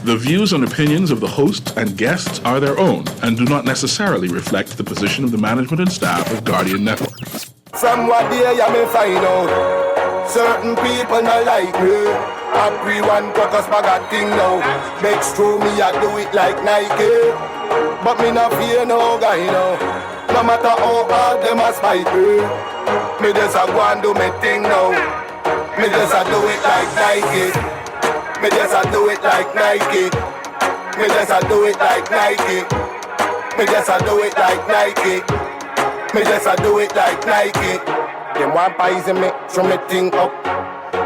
The views and opinions of the host and guests are their own and do not necessarily reflect the position of the management and staff of Guardian Network. From what day I may find out, certain people not like me. I pre one caucus bag a thing now. Makes true me I do it like Nike, but me not fear no guy now. No matter how hard them a spite me just a go and do me thing now. Me just a do it like Nike. Me just a do it like Nike. Me just a do it like Nike. Me just a do it like Nike. Me just a do it like Nike. Them want poison me, throw me thing up.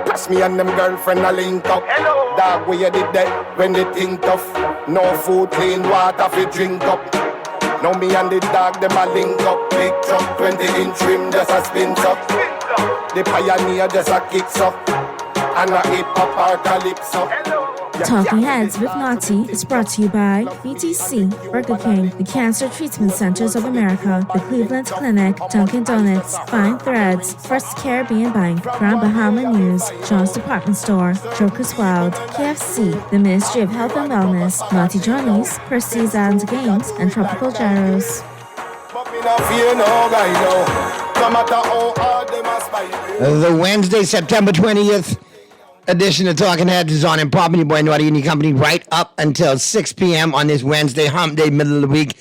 Plus me and them girlfriend a link up. Hello. Dog, where you did that when they think tough. No food, clean water fi drink up. Now me and the dog, them a link up. Big truck, 20-inch rim, just a spin up. The pioneer just a kicks up. And a hip-hop or calypso. Talking Heads with Naughty is brought to you by BTC, Burger King, the Cancer Treatment Centers of America, the Cleveland Clinic, Dunkin' Donuts, Fine Threads, First Caribbean Bank, Grand Bahama News, John's Department Store, Joker's Wild, KFC, the Ministry of Health and Wellness, Naughty Johnny's, Prestige Island Games, and Tropical Gyros. The Wednesday, September 20th edition of Talking Heads is on and popping. Your boy Naughty and your company right up until 6 p.m. on this Wednesday, hump day, middle of the week.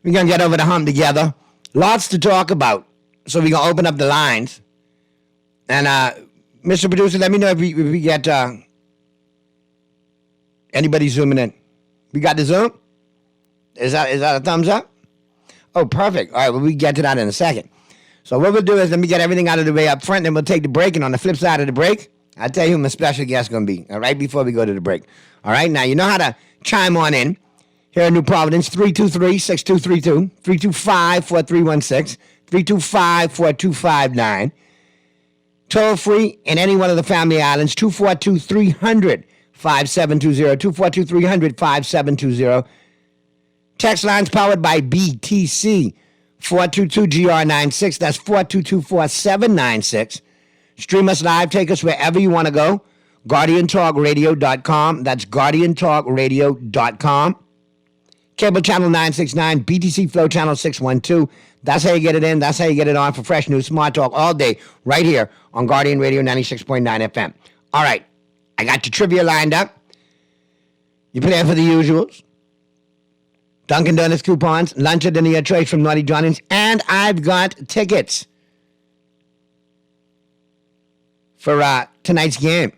We're going to get over the hump together. Lots to talk about. So we're going to open up the lines. And Mr. Producer, let me know if we get anybody zooming in. We got the Zoom? Is that a thumbs up? Oh, perfect. All right, well, we get to that in a second. So what we'll do is let me get everything out of the way up front, then we'll take the break. And on the flip side of the break, I'll tell you who my special guest is going to be, all right, before we go to the break. All right, now you know how to chime on in here in New Providence, 323-6232, 325-4316, 325-4259. Toll free in any one of the family islands, 242-300-5720, 242-300-5720. Text lines powered by BTC, 422-GR96, that's 422-4796. Stream us live. Take us wherever you want to go. GuardianTalkRadio.com. That's GuardianTalkRadio.com. Cable channel 969. BTC Flow channel 612. That's how you get it in. That's how you get it on for fresh news, smart talk all day right here on Guardian Radio 96.9 FM. All right. I got your trivia lined up. You plan for the usuals. Dunkin' Donuts coupons, lunch or dinner your choice from Naughty Johnny's, and I've got tickets for tonight's game.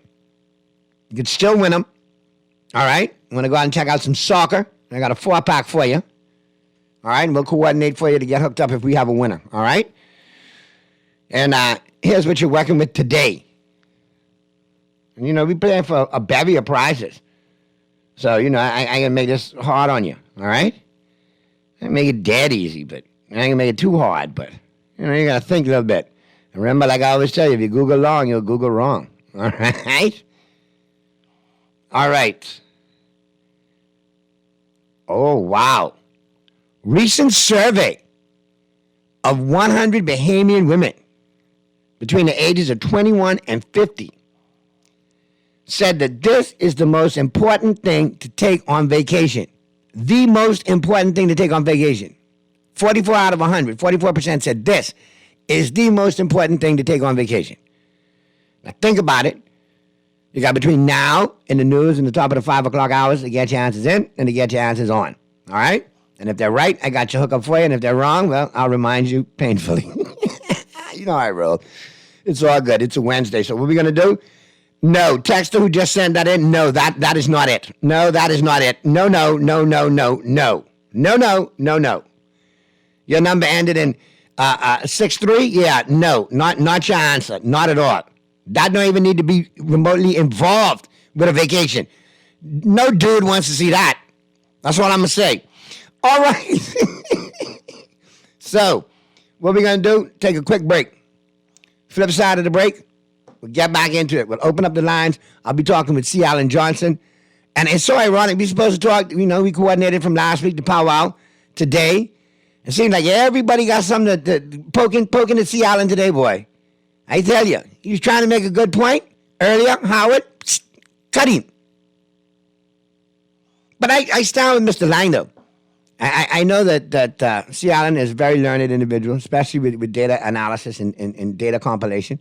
You could still win them. All right? You want to go out and check out some soccer? I got a 4-pack for you. All right? And we'll coordinate for you to get hooked up if we have a winner. All right? And here's what you're working with today. And, you know, we playing for a bevy of prizes. So, you know, I ain't going to make this hard on you. All right? I ain't make it dead easy, but I ain't going to make it too hard. But, you know, you got to think a little bit. And remember, like I always tell you, if you Google long, you'll Google wrong. All right? All right. Oh, wow. Recent survey of 100 Bahamian women between the ages of 21 and 50 said that this is the most important thing to take on vacation. The most important thing to take on vacation. 44 out of 100, 44% said this is the most important thing to take on vacation. Now think about it. You got between now and the news and the top of the 5 o'clock hours to get your answers in and to get your answers on. All right? And if they're right, I got your hookup for you. And if they're wrong, well, I'll remind you painfully. You know how I roll. It's all good. It's a Wednesday. So what are we going to do? No. Texter who just sent that in, no, that is not it. No, that is not it. No. No. Your number ended in 63? Yeah, no, not your answer. Not at all. That don't even need to be remotely involved with a vacation. No dude wants to see that. That's what I'm going to say. All right. So, what we're going to do, take a quick break. Flip side of the break, we'll get back into it. We'll open up the lines. I'll be talking with C. Allen Johnson. And it's so ironic. We're supposed to talk, you know, we coordinated from last week to powwow today. It seems like everybody got something to poking at C. Allen today, boy. I tell you, he was trying to make a good point earlier. Howard, cut him. But I stand with Mr. Lang, though. I know that C. Allen is a very learned individual, especially with data analysis and data compilation.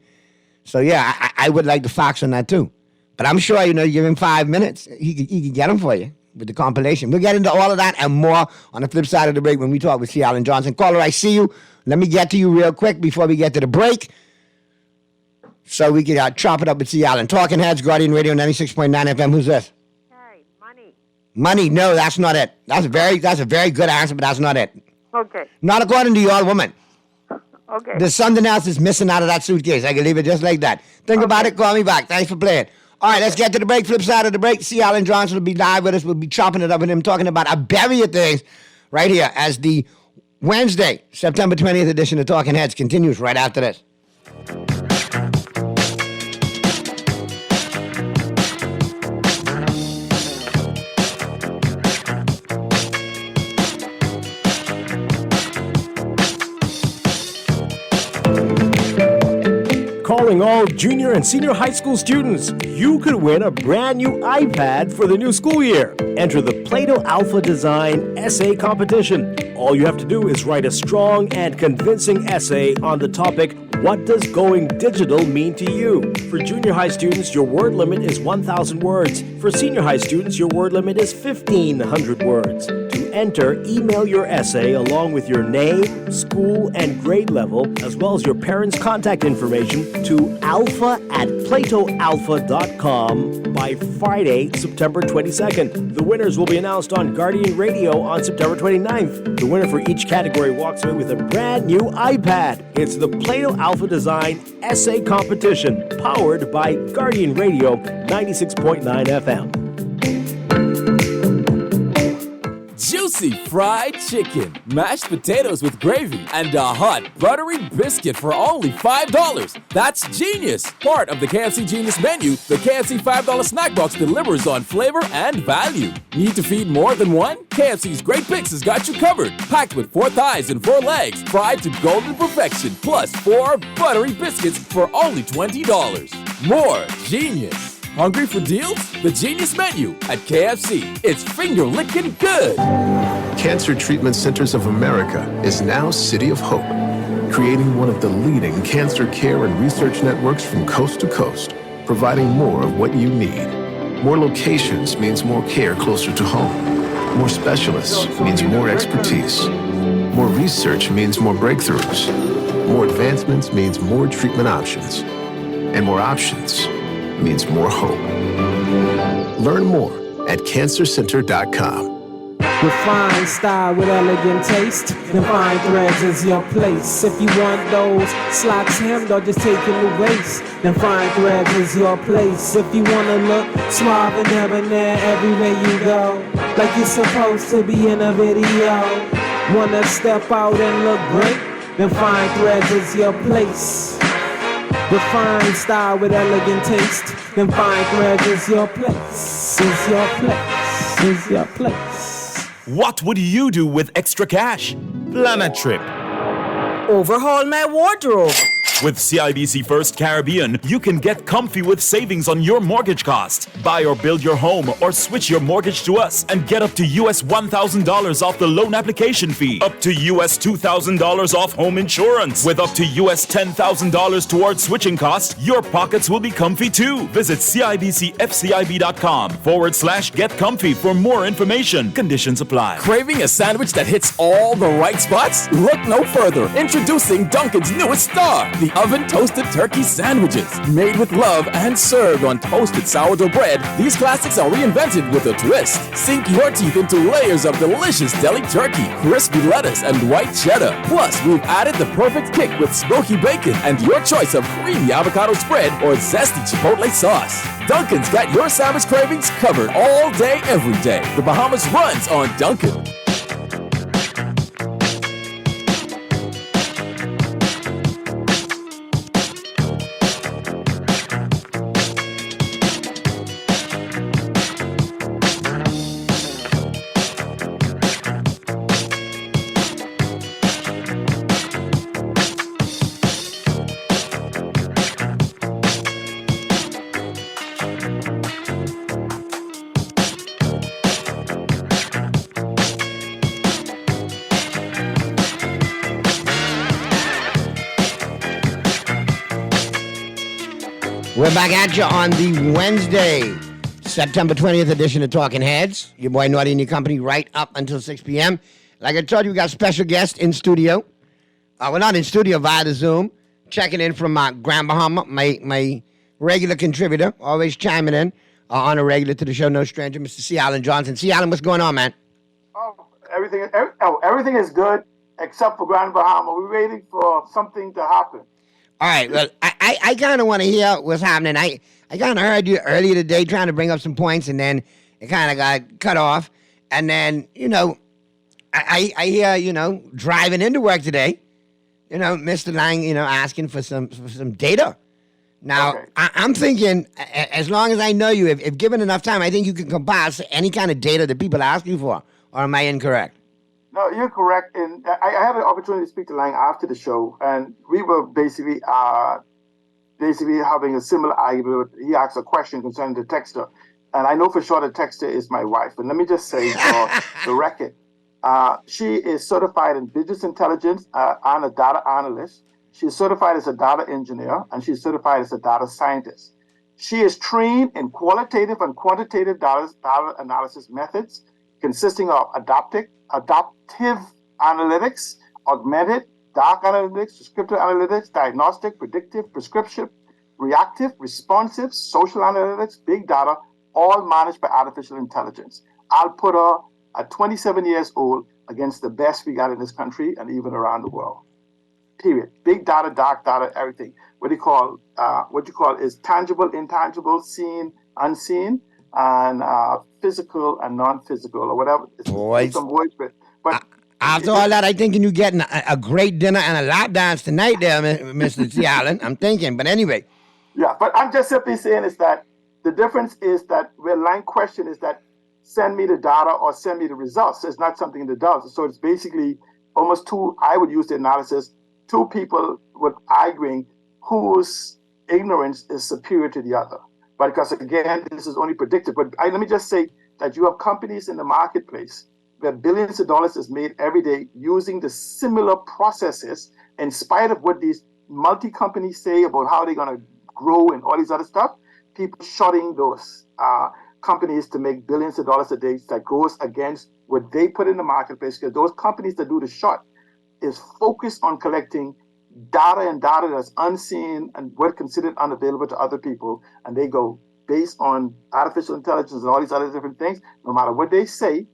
So, yeah, I would like the facts on that, too. But I'm sure, you give him 5 minutes, he can get them for you with the compilation. We'll get into all of that and more on the flip side of the break when we talk with C. Allen Johnson. Caller, I see you. Let me get to you real quick before we get to the break so we can chop it up with C. Allen. Talking Heads, Guardian Radio 96.9 FM. Who's this? Hey, money. Money, no, that's not it. That's a very good answer, but that's not it. Okay. Not according to your woman. Okay. There's something else that's missing out of that suitcase. I can leave it just like that. Think about it, call me back. Thanks for playing. All right, let's get to the break. Flip side of the break. C. Allen Johnson will be live with us. We'll be chopping it up with him, talking about a berry of things right here as the Wednesday, September 20th edition of Talking Heads continues right after this. Calling all junior and senior high school students, you could win a brand new iPad for the new school year. Enter the Plato Alpha Design Essay Competition. All you have to do is write a strong and convincing essay on the topic, what does going digital mean to you? For junior high students, your word limit is 1,000 words. For senior high students, your word limit is 1,500 words. To enter, email your essay along with your name, school, and grade level, as well as your parents' contact information to alpha@platoalpha.com by Friday, September 22nd. The winners will be announced on Guardian Radio on September 29th. The winner for each category walks away with a brand new iPad. It's the Plato Alpha Design Essay Competition, powered by Guardian Radio 96.9 FM. Juicy fried chicken, mashed potatoes with gravy, and a hot buttery biscuit for only $5. That's genius! Part of the KFC Genius menu, the KFC $5 snack box delivers on flavor and value. Need to feed more than one? KFC's Great Picks has got you covered. Packed with 4 thighs and 4 legs, fried to golden perfection, plus 4 buttery biscuits for only $20. More genius! Hungry for deals? The Genius Menu at KFC. It's finger-licking good. Cancer Treatment Centers of America is now City of Hope, creating one of the leading cancer care and research networks from coast to coast, providing more of what you need. More locations means more care closer to home. More specialists means more expertise. More research means more breakthroughs. More advancements means more treatment options. And more options means more hope. Learn more at cancercenter.com. Refined style with elegant taste. Then fine threads is your place. If you want those slacks hemmed or just taking the waist, then fine threads is your place. If you wanna look suave and debonair everywhere you go, like you're supposed to be in a video, wanna step out and look great, then fine threads is your place. Refined style with elegant taste, then fine threads is your place. Is your place. Is your place. What would you do with extra cash? Plan a trip. Overhaul my wardrobe. With CIBC First Caribbean, you can get comfy with savings on your mortgage cost. Buy or build your home or switch your mortgage to us and get up to US $1,000 off the loan application fee. Up to US $2,000 off home insurance. With up to US $10,000 towards switching costs, your pockets will be comfy too. Visit CIBCFCIB.com/get comfy for more information. Conditions apply. Craving a sandwich that hits all the right spots? Look no further. Introducing Dunkin's newest star, the oven-toasted turkey sandwiches. Made with love and served on toasted sourdough bread, these classics are reinvented with a twist. Sink your teeth into layers of delicious deli turkey, crispy lettuce, and white cheddar. Plus, we've added the perfect kick with smoky bacon and your choice of creamy avocado spread or zesty chipotle sauce. Dunkin's got your sandwich cravings covered all day, every day. The Bahamas runs on Dunkin'. We're back at you on the Wednesday, September 20th edition of Talking Heads. Your boy Naughty and your company right up until 6 p.m. Like I told you, we got special guests in studio. We're not in studio via the Zoom. Checking in from Grand Bahama, my regular contributor, always chiming in on a regular to the show, no stranger, Mr. C. Allen Johnson. C. Allen, what's going on, man? Everything is good except for Grand Bahama. We're waiting for something to happen. All right, well, I kind of want to hear what's happening. I kind of heard you earlier today trying to bring up some points, and then it kind of got cut off. And then, I hear, driving into work today, Mr. Lang, asking for some data. Now, okay. I'm thinking, as long as I know you, if given enough time, I think you can compile any kind of data that people ask you for. Or am I incorrect? No, you're correct. And I had an opportunity to speak to Lang after the show, and we were basically having a similar argument. He asked a question concerning the texter. And I know for sure the texter is my wife. And let me just say for the record, she is certified in business intelligence and a data analyst. She is certified as a data engineer, and she's certified as a data scientist. She is trained in qualitative and quantitative data analysis methods consisting of adaptive analytics, augmented, dark analytics, descriptive analytics, diagnostic, predictive, prescriptive, reactive, responsive, social analytics, big data, all managed by artificial intelligence. I'll put her at 27 years old against the best we got in this country and even around the world. Period. Big data, dark data, everything. What you call is tangible, intangible, seen, unseen, and physical and non-physical, or whatever. It's some voice bit. But after all that, I think you're getting a great dinner and a lap dance tonight there, Mr. C. Allen. I'm thinking, but anyway. Yeah, but I'm just simply saying is that the difference is that where line question is that send me the data or send me the results. It's not something that does. So it's basically almost I would use the analysis, two people with arguing whose ignorance is superior to the other. But because, again, this is only predictive. But let me just say that you have companies in the marketplace where billions of dollars is made every day using the similar processes in spite of what these multi-companies say about how they're going to grow and all these other stuff. People shutting those companies to make billions of dollars a day that goes against what they put in the marketplace, because those companies that do the shut is focused on collecting data and data that's unseen and what considered unavailable to other people, and they go based on artificial intelligence and all these other different things. No matter what they say,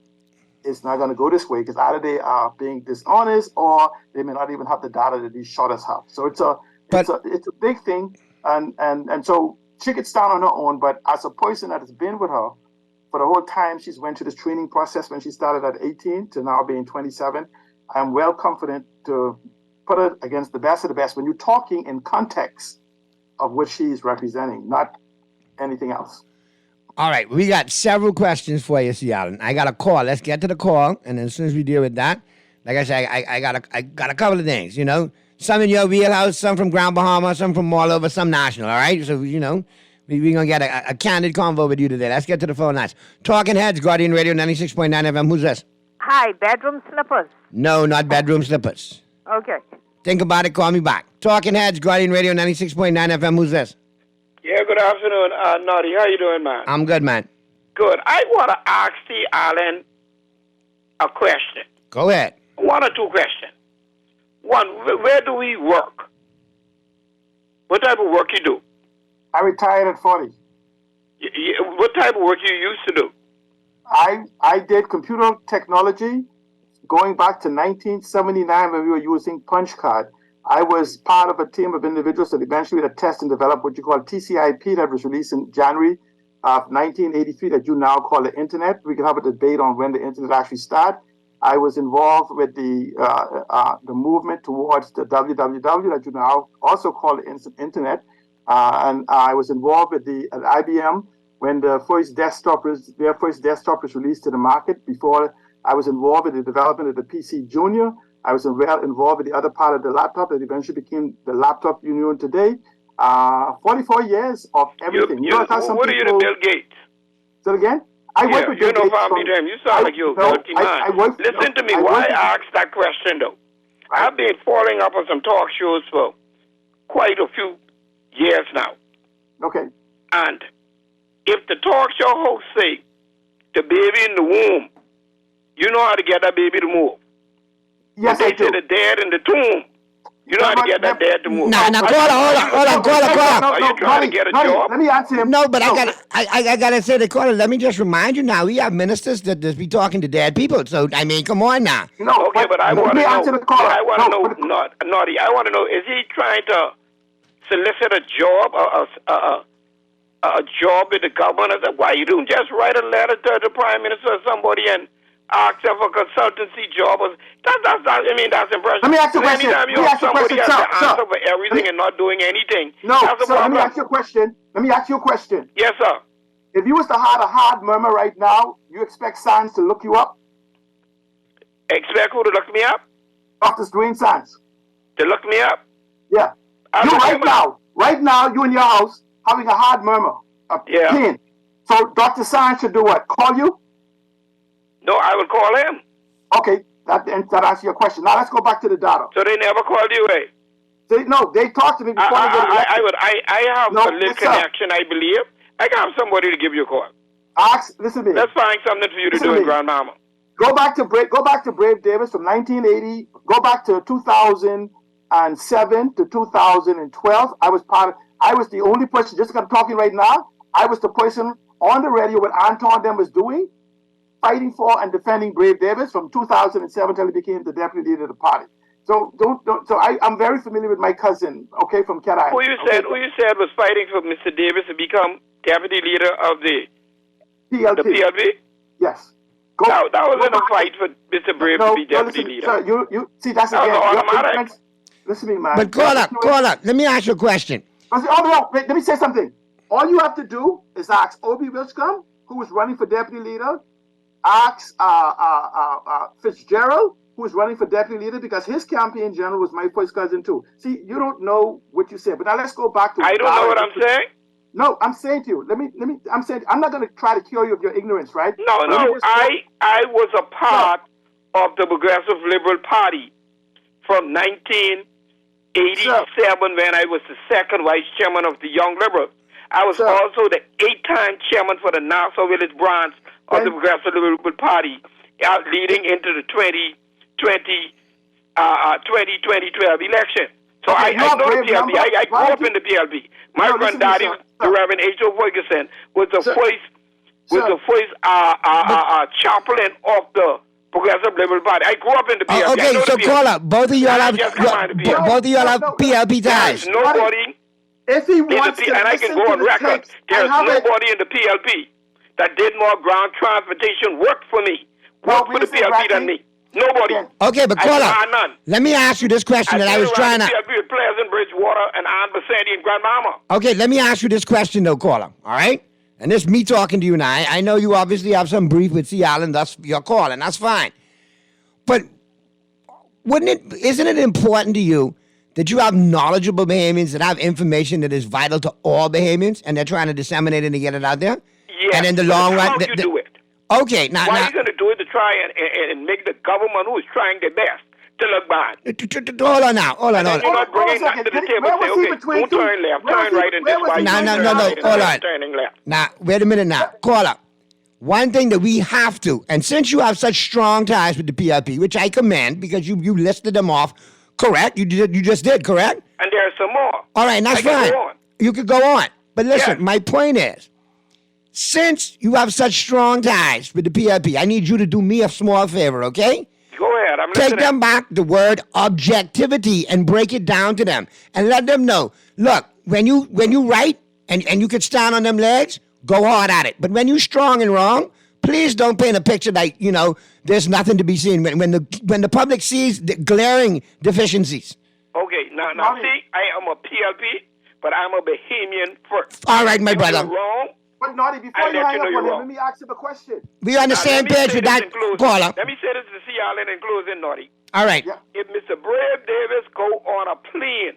it's not going to go this way, because either they are being dishonest or they may not even have the data that these shutters have. So it's a big thing, and so she gets down on her own. But as a person that has been with her for the whole time she's went through this training process when she started at 18 to now being 27, I'm well confident to put it against the best of the best when you're talking in context of what she's representing, not anything else. All right, we got several questions for you, C. Allen. I got a call. Let's get to the call, and then as soon as we deal with that, like I said, I got a couple of things, Some in your wheelhouse, some from Grand Bahama, some from all over, some national, all right? So, we're going to get a candid convo with you today. Let's get to the phone lines. Talking Heads, Guardian Radio 96.9 FM. Who's this? Hi, bedroom slippers. No, not bedroom slippers. Okay. Think about it, call me back. Talking Heads, Guardian Radio 96.9 FM. Who's this? Yeah, good afternoon, Naughty. How you doing, man? I'm good, man. Good. I want to ask C. Allen a question. Go ahead. One or two questions. One, where do we work? What type of work you do? I retired at 40. What type of work you used to do? I did computer technology going back to 1979 when we were using punch card. I was part of a team of individuals that eventually had test and develop what you call TCP that was released in January of 1983 that you now call the internet. We can have a debate on when the internet actually started. I was involved with the movement towards the www that you now also call the internet. And I was involved with at IBM when their first desktop was released to the market. Before I was involved in the development of the PC Junior. I was involved with the other part of the laptop that eventually became the laptop union today. 44 years of everything. What are you to Bill Gates? Say it again? I work with Bill Gates. You sound like you're 39. Listen to me. Why I asked that question, though? I've been following up on some talk shows for quite a few years now. Okay. And if the talk show host say the baby in the womb, you know how to get that baby to move. Yes, if they say the dad in the tomb, you know how to get that dad to move. Now, hold on. Are you trying to get a job? Let me answer him. No, but I gotta say to caller, let me just remind you now, we have ministers that just be talking to dead people. So, I mean, come on now. No, okay, but I want to know. Answer the caller. I want to know, Naughty, I want to know, is he trying to solicit a job, a job in the government? I said, why you don't just write a letter to the prime minister or somebody and ask them for a consultancy job? That's impressive. Let me ask you a question. Anytime you have somebody has to answer for everything and not doing anything, no, that's a sir, problem. Let me ask you a question. Yes, sir. If you was to have a hard murmur right now, you expect Sands to look you up? Expect who to look me up? Dr. Dwayne Sands. To look me up? Yeah. Right now, you in your house having a hard murmur, pain. So Dr. Sands should do what? Call you? No, I will call him. Okay, that answers your question. Now let's go back to the data. So they never called you, eh? They talked to me before they get elected. I have a little connection, I believe. I can have somebody to give you a call. Listen to me. Let's find something for you to do in Grandmama. Go back to Brave Davis from 1980. Go back to 2007 to 2012. I was the only person. Just like I'm talking right now, I was the person on the radio what Anton them was doing, fighting for and defending Brave Davis from 2007 until he became the deputy leader of the party. So I'm very familiar with my cousin, okay, from Cat Island. Who you said was fighting for Mr. Davis to become deputy leader of the PLP? Yes. That wasn't a fight for Mr. Brave to be deputy leader. Sir, you see, that's that was automatic. Listen to me, man. But caller, let me ask you a question. Let me say something. All you have to do is ask Obie Wilchcombe, who was running for deputy leader, ask Fitzgerald, who was running for deputy leader, because his campaign general was my first cousin too. See, you don't know what you said. But now let's go back to. I don't know what I'm saying. No, I'm saying to you. I'm saying I'm not going to try to cure you of your ignorance, right? No. I was a part of the Progressive Liberal Party from 1987 when I was the second vice chairman of the Young Liberals. I was also the 8-time chairman for the Nassau Village branch of the Progressive Liberal Party, leading into the 2012 election. So I know the PLP. I grew up in the PLP. My granddaddy, the Reverend H.O. Ferguson, was the first chaplain of the Progressive Liberal Party. I grew up in the PLP. Okay, so caller, both of y'all have PLP ties. There's nobody. If he wants to, and I can go on record. There's nobody in the PLP that did more ground transportation work for me, for the PLP than me. Nobody. Okay, but caller, let me ask you this question that I was trying to. PLP, Pleasant, Bridgewater, and Aunt Basanti and Grandmama. Okay, let me ask you this question though, caller. All right, and this me talking to you now. I know you obviously have some brief with C. Allen, that's your call, and that's fine. But isn't it important to you that you have knowledgeable Bahamians that have information that is vital to all Bahamians, and they're trying to disseminate it and get it out there? Yes. And in the long run, how you do it? Okay, now why are you going to do it to try and make the government who is trying their best to look bad? Hold on now. You're not bringing that to the table. Say, okay, don't turn left, turn right in this way. No, hold on. Turning left. Now, wait a minute now. Caller, one thing that we have to, and since you have such strong ties with the PLP, which I commend because you listed them off, correct? You just did, correct? And there are some more. All right, that's fine. You could go on. But listen, my point is, since you have such strong ties with the PLP, I need you to do me a small favor, okay? Go ahead. I'm listening. Take them back the word objectivity and break it down to them and let them know, look, when you write and you could stand on them legs, go hard at it. But when you're strong and wrong, please don't paint a picture like, there's nothing to be seen. When the public sees the glaring deficiencies. Okay, now see, I am a PLP, but I'm a Bahamian first. All right, my brother. You're wrong. But Naughty, before you hang up on him, let me ask him a question. We on the same page with that caller. Let me say this to C. Allen in closing, Naughty. All right. If Mr. Brave Davis go on a plane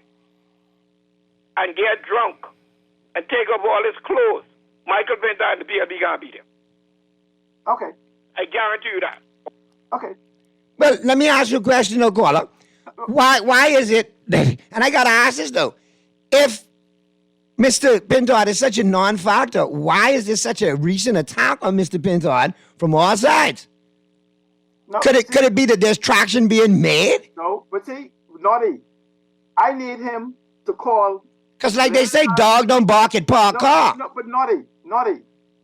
and get drunk and take off all his clothes, Michael Benta and the PLP can't beat him. Okay. I guarantee you that. Okay. Well, let me ask you a question, though, caller. Why is it that, and I got to ask this, though, if Mr. Pintard is such a non-factor. Why is there such a recent attack on Mr. Pintard from all sides? No, could it be that there's traction being made? No, but see, Naughty, I need him to call. Because like they say, dog don't bark at parked car. No, but Naughty,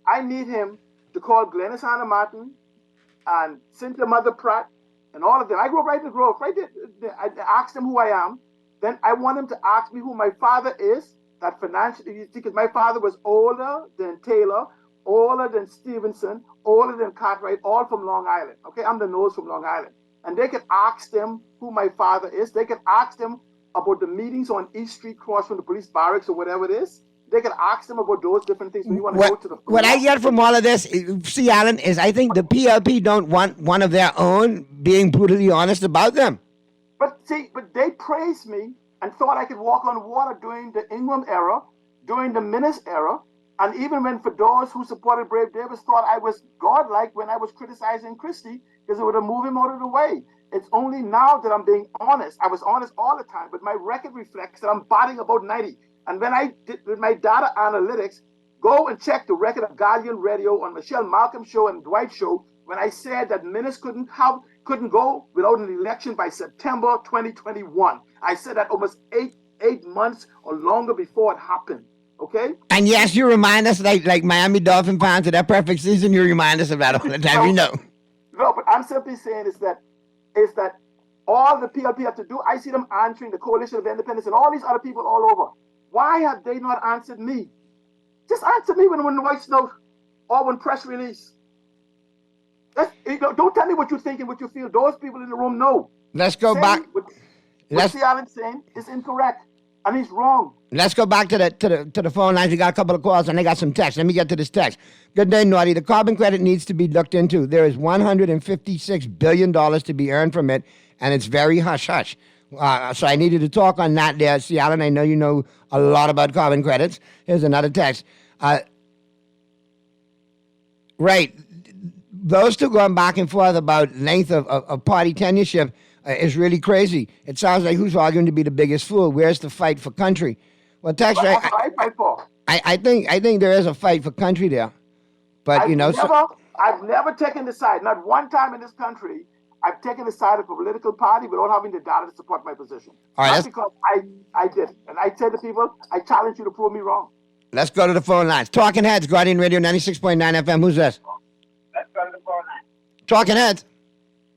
I need him to call Glennis Hanna Martin and Cynthia Mother Pratt and all of them. I grew up right in the Grove, right there. I asked them who I am. Then I want him to ask me who my father is. That financially, because my father was older than Taylor, older than Stevenson, older than Cartwright, all from Long Island. Okay, I'm the nose from Long Island. And they could ask them who my father is. They could ask them about the meetings on East Street cross from the police barracks or whatever it is. They could ask them about those different things when you want to go to the... What I get from all of this, see, Alan, is I think the PLP don't want one of their own being brutally honest about them. But they praised me and thought I could walk on water during the Ingram era, during the Minnis era, and even when for those who supported Brave Davis thought I was godlike when I was criticizing Christie because it would have moved him out of the way. It's only now that I'm being honest. I was honest all the time, but my record reflects that I'm batting about 90. And when I did with my data analytics, go and check the record of Guardian Radio on Michelle Malcolm's show and Dwight's show when I said that Minnis couldn't go without an election by September 2021. I said that almost eight months or longer before it happened. Okay? And yes, you remind us, like Miami Dolphin fans of that perfect season, you remind us of that all the time. We know. No, but I'm simply saying is that all the PLP have to do, I see them answering the Coalition of Independence and all these other people all over. Why have they not answered me? Just answer me when the voice note or when press release. Don't tell me what you think and what you feel. Those people in the room know. Let's go back. What C. Allen's saying is incorrect, and he's wrong. Let's go back to the phone lines. We got a couple of calls, and they got some text. Let me get to this text. Good day, Naughty. The carbon credit needs to be looked into. There is $156 billion to be earned from it, and it's very hush-hush. So I needed to talk on that there. See, Alan, I know you know a lot about carbon credits. Here's another text. Right. Those two going back and forth about length of party tenureship is really crazy. It sounds like who's arguing to be the biggest fool? Where's the fight for country? Well, text, I think there is a fight for country there. But, I've never taken the side, not one time in this country, I've taken the side of a political party without having the data to support my position. All right, not because I did. And I said to people, I challenge you to prove me wrong. Let's go to the phone lines. Talking Heads, Guardian Radio 96.9 FM. Who's this? Let's go to the phone lines. Talking Heads.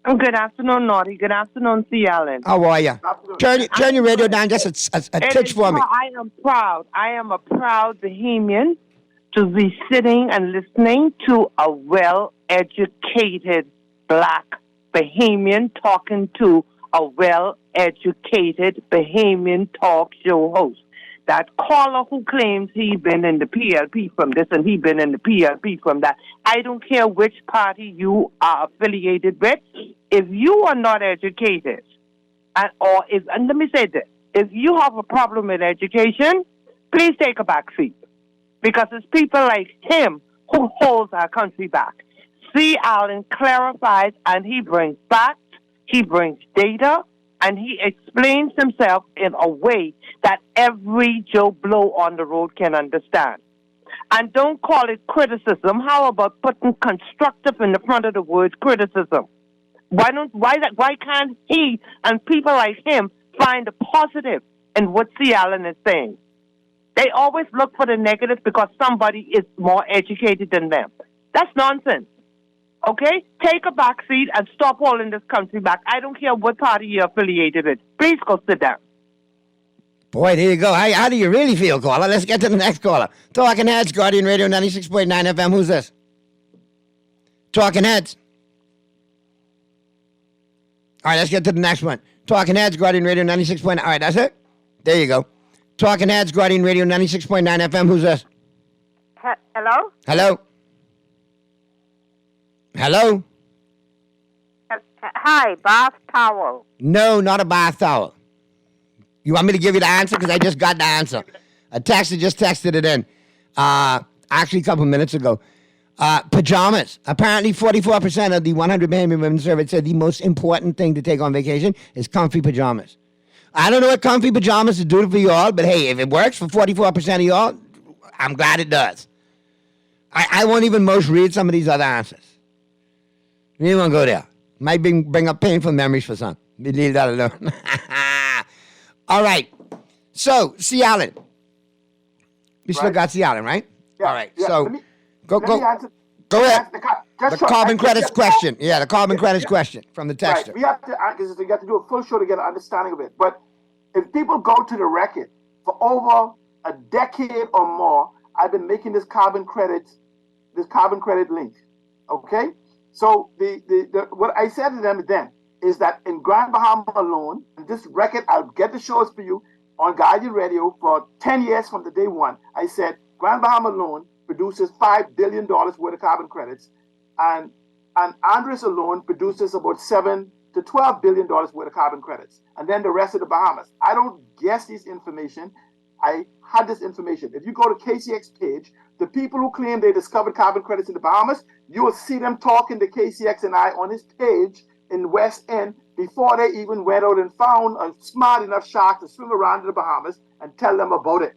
Good afternoon, Naughty. Good afternoon, C. Allen. How are you? Turn your radio down just a titch for me. I am proud. I am a proud Bahamian to be sitting and listening to a well-educated black Bahamian talking to a well-educated Bahamian talk show host. That caller who claims he been in the PLP from this and he been in the PLP from that. I don't care which party you are affiliated with. If you are not educated, and let me say this, if you have a problem with education, please take a back seat. Because it's people like him who holds our country back. C. Allen clarifies and he brings facts, he brings data, and he explains himself in a way that every Joe Blow on the road can understand. And don't call it criticism. How about putting constructive in the front of the word criticism? Why can't he and people like him find the positive in what C. Allen is saying? They always look for the negative because somebody is more educated than them. That's nonsense. Okay? Take a back seat and stop holding this country back. I don't care what party you're affiliated with. Please go sit down. Boy, there you go. How do you really feel, caller? Let's get to the next caller. Talking Heads, Guardian Radio 96.9 FM. Who's this? Talking Heads. All right, let's get to the next one. Talking Heads, Guardian Radio 96.9. All right, that's it? There you go. Talking Heads, Guardian Radio 96.9 FM. Who's this? Hello? Hello? Hello? Hi, bath towel. No, not a bath towel. You want me to give you the answer? Because I just got the answer. A texter just texted it in. Actually, a couple minutes ago. Pajamas. Apparently, 44% of the 100 Bahamian women surveyed said the most important thing to take on vacation is comfy pajamas. I don't know what comfy pajamas is doing for y'all, but hey, if it works for 44% of y'all, I'm glad it does. I won't even most read some of these other answers. You won't go there. Might bring up painful memories for some. We leave that alone. All right. So, C. Allen. We still got C. Allen, right? Yeah, all right. yeah. So, Let me go answer ahead. The carbon credits question. Yeah, the carbon credits question from the texter. Right. We have to do a full show to get an understanding of it. But if people go to the record for over a decade or more, I've been making this carbon credit link. Okay? So the what I said to them then is that in Grand Bahama alone, and this record, I'll get the shows for you on Guardian Radio for 10 years from the day one. I said Grand Bahama alone produces $5 billion worth of carbon credits, and Andres alone produces about $7 to $12 billion worth of carbon credits, and then the rest of the Bahamas. I don't guess this information. I had this information. If you go to KCX page, the people who claim they discovered carbon credits in the Bahamas, you will see them talking to KCX and I on his page in West End before they even went out and found a smart enough shark to swim around in the Bahamas and tell them about it.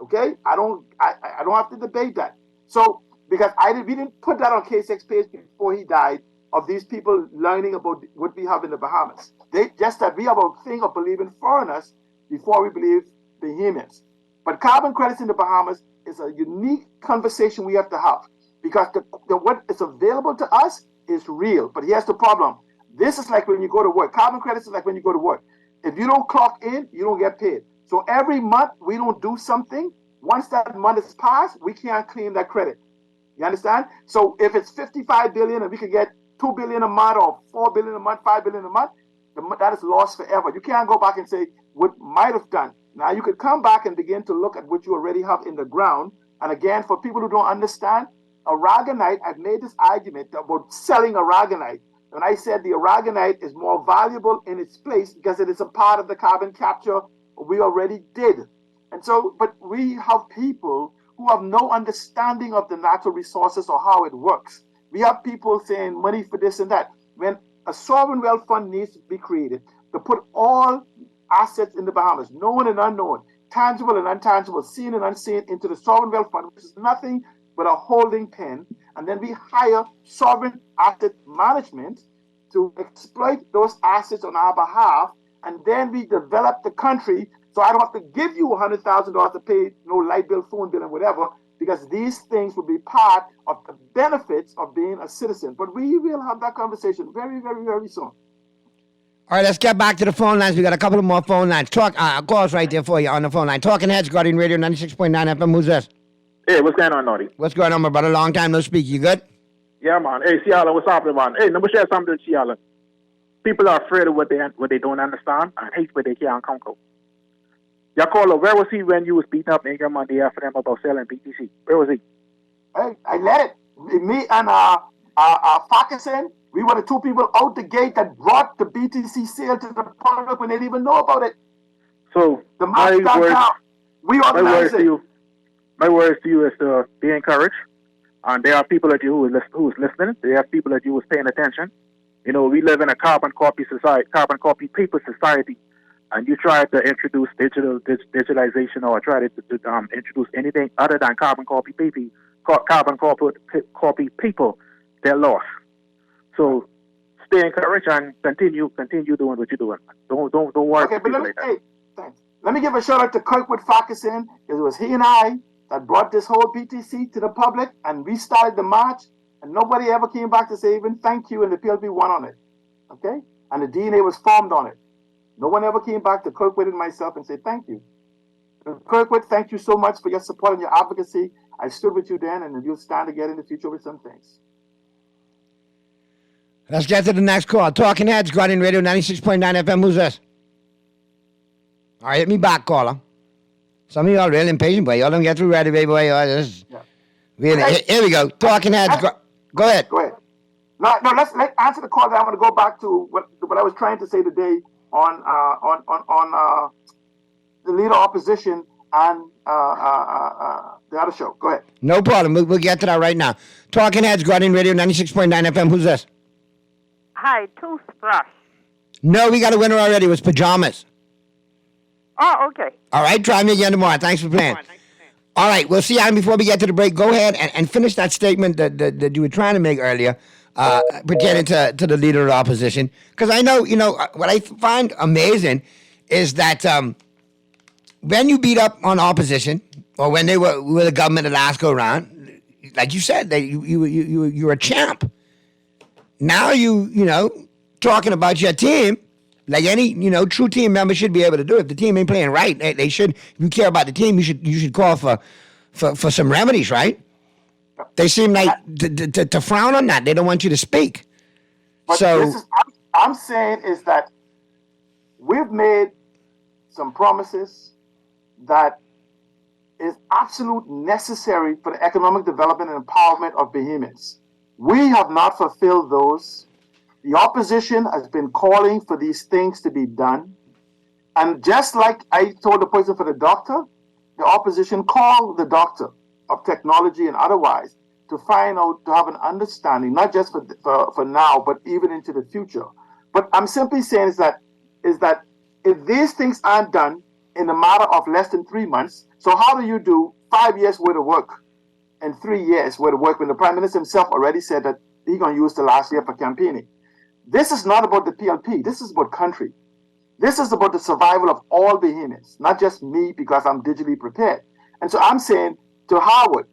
Okay? I don't have to debate that. So because we didn't put that on KCX page before he died, of these people learning about what we have in the Bahamas. They just that we have a thing of believing foreigners before we believe Bahamians. But carbon credits in the Bahamas is a unique conversation we have to have, because the what is available to us is real. But here's the problem. This is like when you go to work. Carbon credits is like when you go to work. If you don't clock in, you don't get paid. So every month we don't do something. Once that month is passed, we can't claim that credit. You understand? So if it's 55 billion and we could get 2 billion a month or 4 billion a month, 5 billion a month, that is lost forever. You can't go back and say what might have done. Now you could come back and begin to look at what you already have in the ground. And again, for people who don't understand, aragonite, I've made this argument about selling aragonite. When I said the aragonite is more valuable in its place because it is a part of the carbon capture we already did. And so, but we have people who have no understanding of the natural resources or how it works. We have people saying money for this and that. When a sovereign wealth fund needs to be created to put all assets in the Bahamas, known and unknown, tangible and intangible, seen and unseen, into the sovereign wealth fund, which is nothing but a holding pen, and then we hire sovereign asset management to exploit those assets on our behalf, and then we develop the country so I don't have to give you $100,000 to pay no light bill, phone bill, and whatever, because these things will be part of the benefits of being a citizen. But we will have that conversation very, very, very soon. All right, let's get back to the phone lines. We got a couple of more phone lines. Calls right there for you on the phone line. Talking Heads, Guardian Radio 96.9 FM. Who's this? Hey, what's going on, Naughty? What's going on, my brother? Long time no speak. You good? Yeah, man. Hey, Ciala, what's happening, man? Hey, let me share something with Ciala. People are afraid of what they don't understand and hate what they can't conquer. Yakola, where was he when you was beating up Ingram Monday after them about selling BTC? Where was he? Hey, I let it. Me and Farquharson, we were the two people out the gate that brought the BTC sale to the public when they didn't even know about it. So the my words to you is to be encouraged. And there are people like you who is listening. There are people like you who is paying attention. You know, we live in a carbon copy paper society. And you try to introduce digitalization or try to introduce anything other than carbon copy people, they're lost. So stay encouraged and continue doing what you're doing. Don't worry. Okay, but let me give a shout out to Kirkwood Farquharson. It was he and I that brought this whole BTC to the public, and we started the march, and nobody ever came back to say even thank you, and the PLP won on it. Okay, and the DNA was formed on it. No one ever came back to Kirkwood and myself and said thank you. Kirkwood, thank you so much for your support and your advocacy. I stood with you then, and you'll stand again in the future with some things. Let's get to the next call. Talking Heads, Guardian Radio 96.9 FM. Who's this? All right, hit me back, caller. Some of y'all real impatient, boy. Y'all don't get through right away, boy. Really. Here we go. Talking Heads. Go ahead. Go ahead. No, let's answer the call. I want to go back to what I was trying to say today on the leader opposition and the other show. Go ahead. No problem. We'll get to that right now. Talking Heads, Guardian Radio 96.9 FM. Who's this? Hi, Toothbrush. No, we got a winner already. It was Pajamas. Oh, okay. All right, try me again tomorrow. Thanks for playing. All right, we'll see you. And before we get to the break, go ahead and finish that statement that you were trying to make earlier, pertaining to the leader of the opposition. Because I know, what I find amazing is that when you beat up on opposition, or when they were the government the last go around, like you said, you were a champ. Now talking about your team, like any true team member should be able to do. If the team ain't playing right, they should. If you care about the team, you should call for some remedies, right? They seem like to frown on that. They don't want you to speak. But I'm saying is that we've made some promises that is absolute necessary for the economic development and empowerment of Bahamians. We have not fulfilled those. The opposition has been calling for these things to be done. And just like I told the person for the doctor, the opposition called the doctor of technology and otherwise to find out, to have an understanding, not just for now, but even into the future. But I'm simply saying is that if these things aren't done in a matter of less than 3 months, so how do you do 5 years worth of work and 3 years worth of work when the Prime Minister himself already said that he's going to use the last year for campaigning? This is not about the PLP. This is about country. This is about the survival of all Bahamians, not just me because I'm digitally prepared. And so I'm saying to Howard,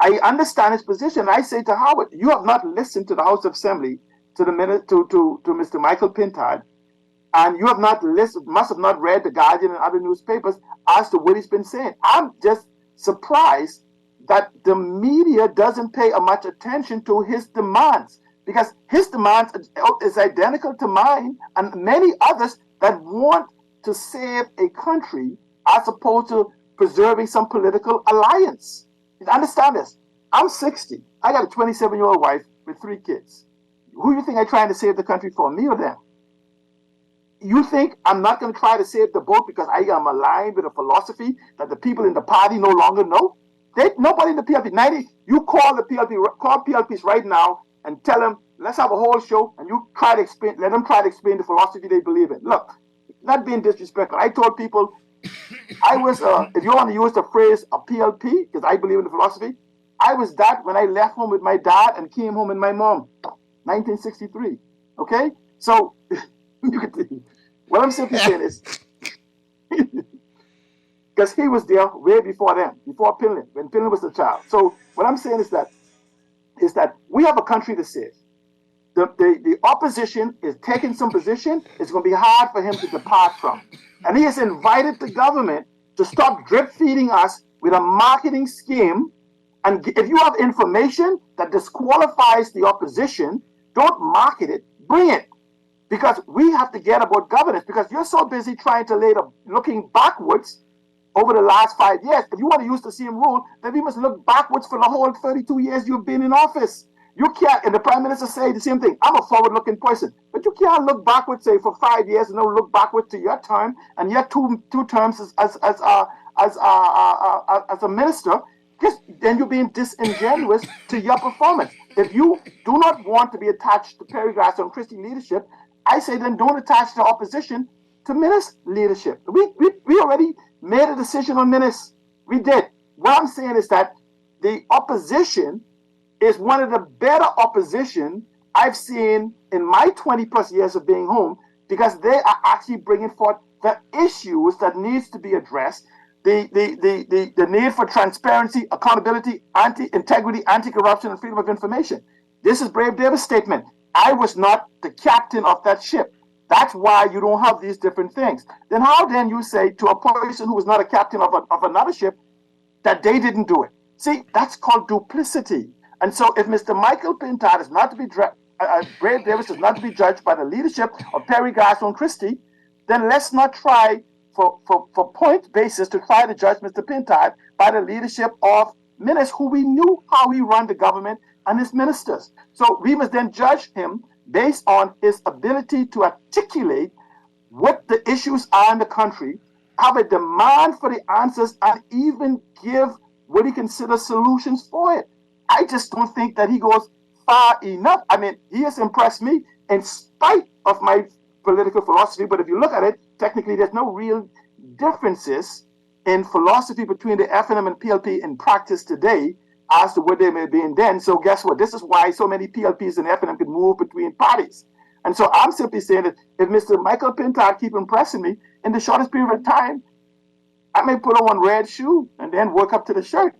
I understand his position. I say to Howard, you have not listened to the House of Assembly, to Mr. Michael Pintard, and you have not listened, must have not read The Guardian and other newspapers as to what he's been saying. I'm just surprised that the media doesn't pay much attention to his demands, because his demands is identical to mine and many others that want to save a country as opposed to preserving some political alliance. You understand this? I'm 60. I got a 27-year-old wife with 3 kids. Who do you think I'm trying to save the country for, me or them? You think I'm not going to try to save the boat because I am aligned with a philosophy that the people in the party no longer know? Nobody in the PLP, you call the PLP, call PLPs right now and tell them, let's have a whole show, and you try to explain, let them try to explain the philosophy they believe in. Look, not being disrespectful. I told people, I was, if you want to use the phrase a PLP, because I believe in the philosophy, I was that when I left home with my dad and came home with my mom, 1963. Okay? So, what I'm simply saying is, because he was there way before them, before Pinlin, when Pinlin was a child. So, what I'm saying is that we have a country to save. The opposition is taking some position. It's going to be hard for him to depart from. And he has invited the government to stop drip feeding us with a marketing scheme. And if you have information that disqualifies the opposition, don't market it, bring it. Because we have to get about governance, because you're so busy trying to looking backwards over the last 5 years. If you want to use the same rule, then we must look backwards for the whole 32 years you've been in office. You can't, and the Prime Minister say the same thing. I'm a forward-looking person, but you can't look backwards, say, for 5 years, and then look backwards to your term and your two terms as a minister. Just then you're being disingenuous to your performance. If you do not want to be attached to Perry Glasgow and Christie leadership, I say then don't attach the opposition to Minnis leadership. We already made a decision on Minnis. We did. What I'm saying is that the opposition is one of the better opposition I've seen in my 20 plus years of being home, because they are actually bringing forth the issues that needs to be addressed, the need for transparency, accountability, integrity, anti-corruption, and freedom of information. This is Brave Davis' statement. I was not the captain of that ship. That's why you don't have these different things. Then how then you say to a person who was not a captain of another ship that they didn't do it? See, that's called duplicity. And so if Mr. Michael Pintard is not to be Brave Davis is not to be judged by the leadership of Perry Glasgow and Christie, then let's not try for point basis to try to judge Mr. Pintard by the leadership of Minnis, who we knew how he run the government and his ministers. So we must then judge him based on his ability to articulate what the issues are in the country, have a demand for the answers, and even give what he considers solutions for it. I just don't think that he goes far enough. I mean, he has impressed me in spite of my political philosophy, but if you look at it, technically there's no real differences in philosophy between the FNM and PLP in practice today as to what they may be in then. So guess what? This is why so many PLPs and FNM can move between parties. And so I'm simply saying that if Mr. Michael Pintard keep impressing me, in the shortest period of time, I may put on one red shoe and then work up to the shirt,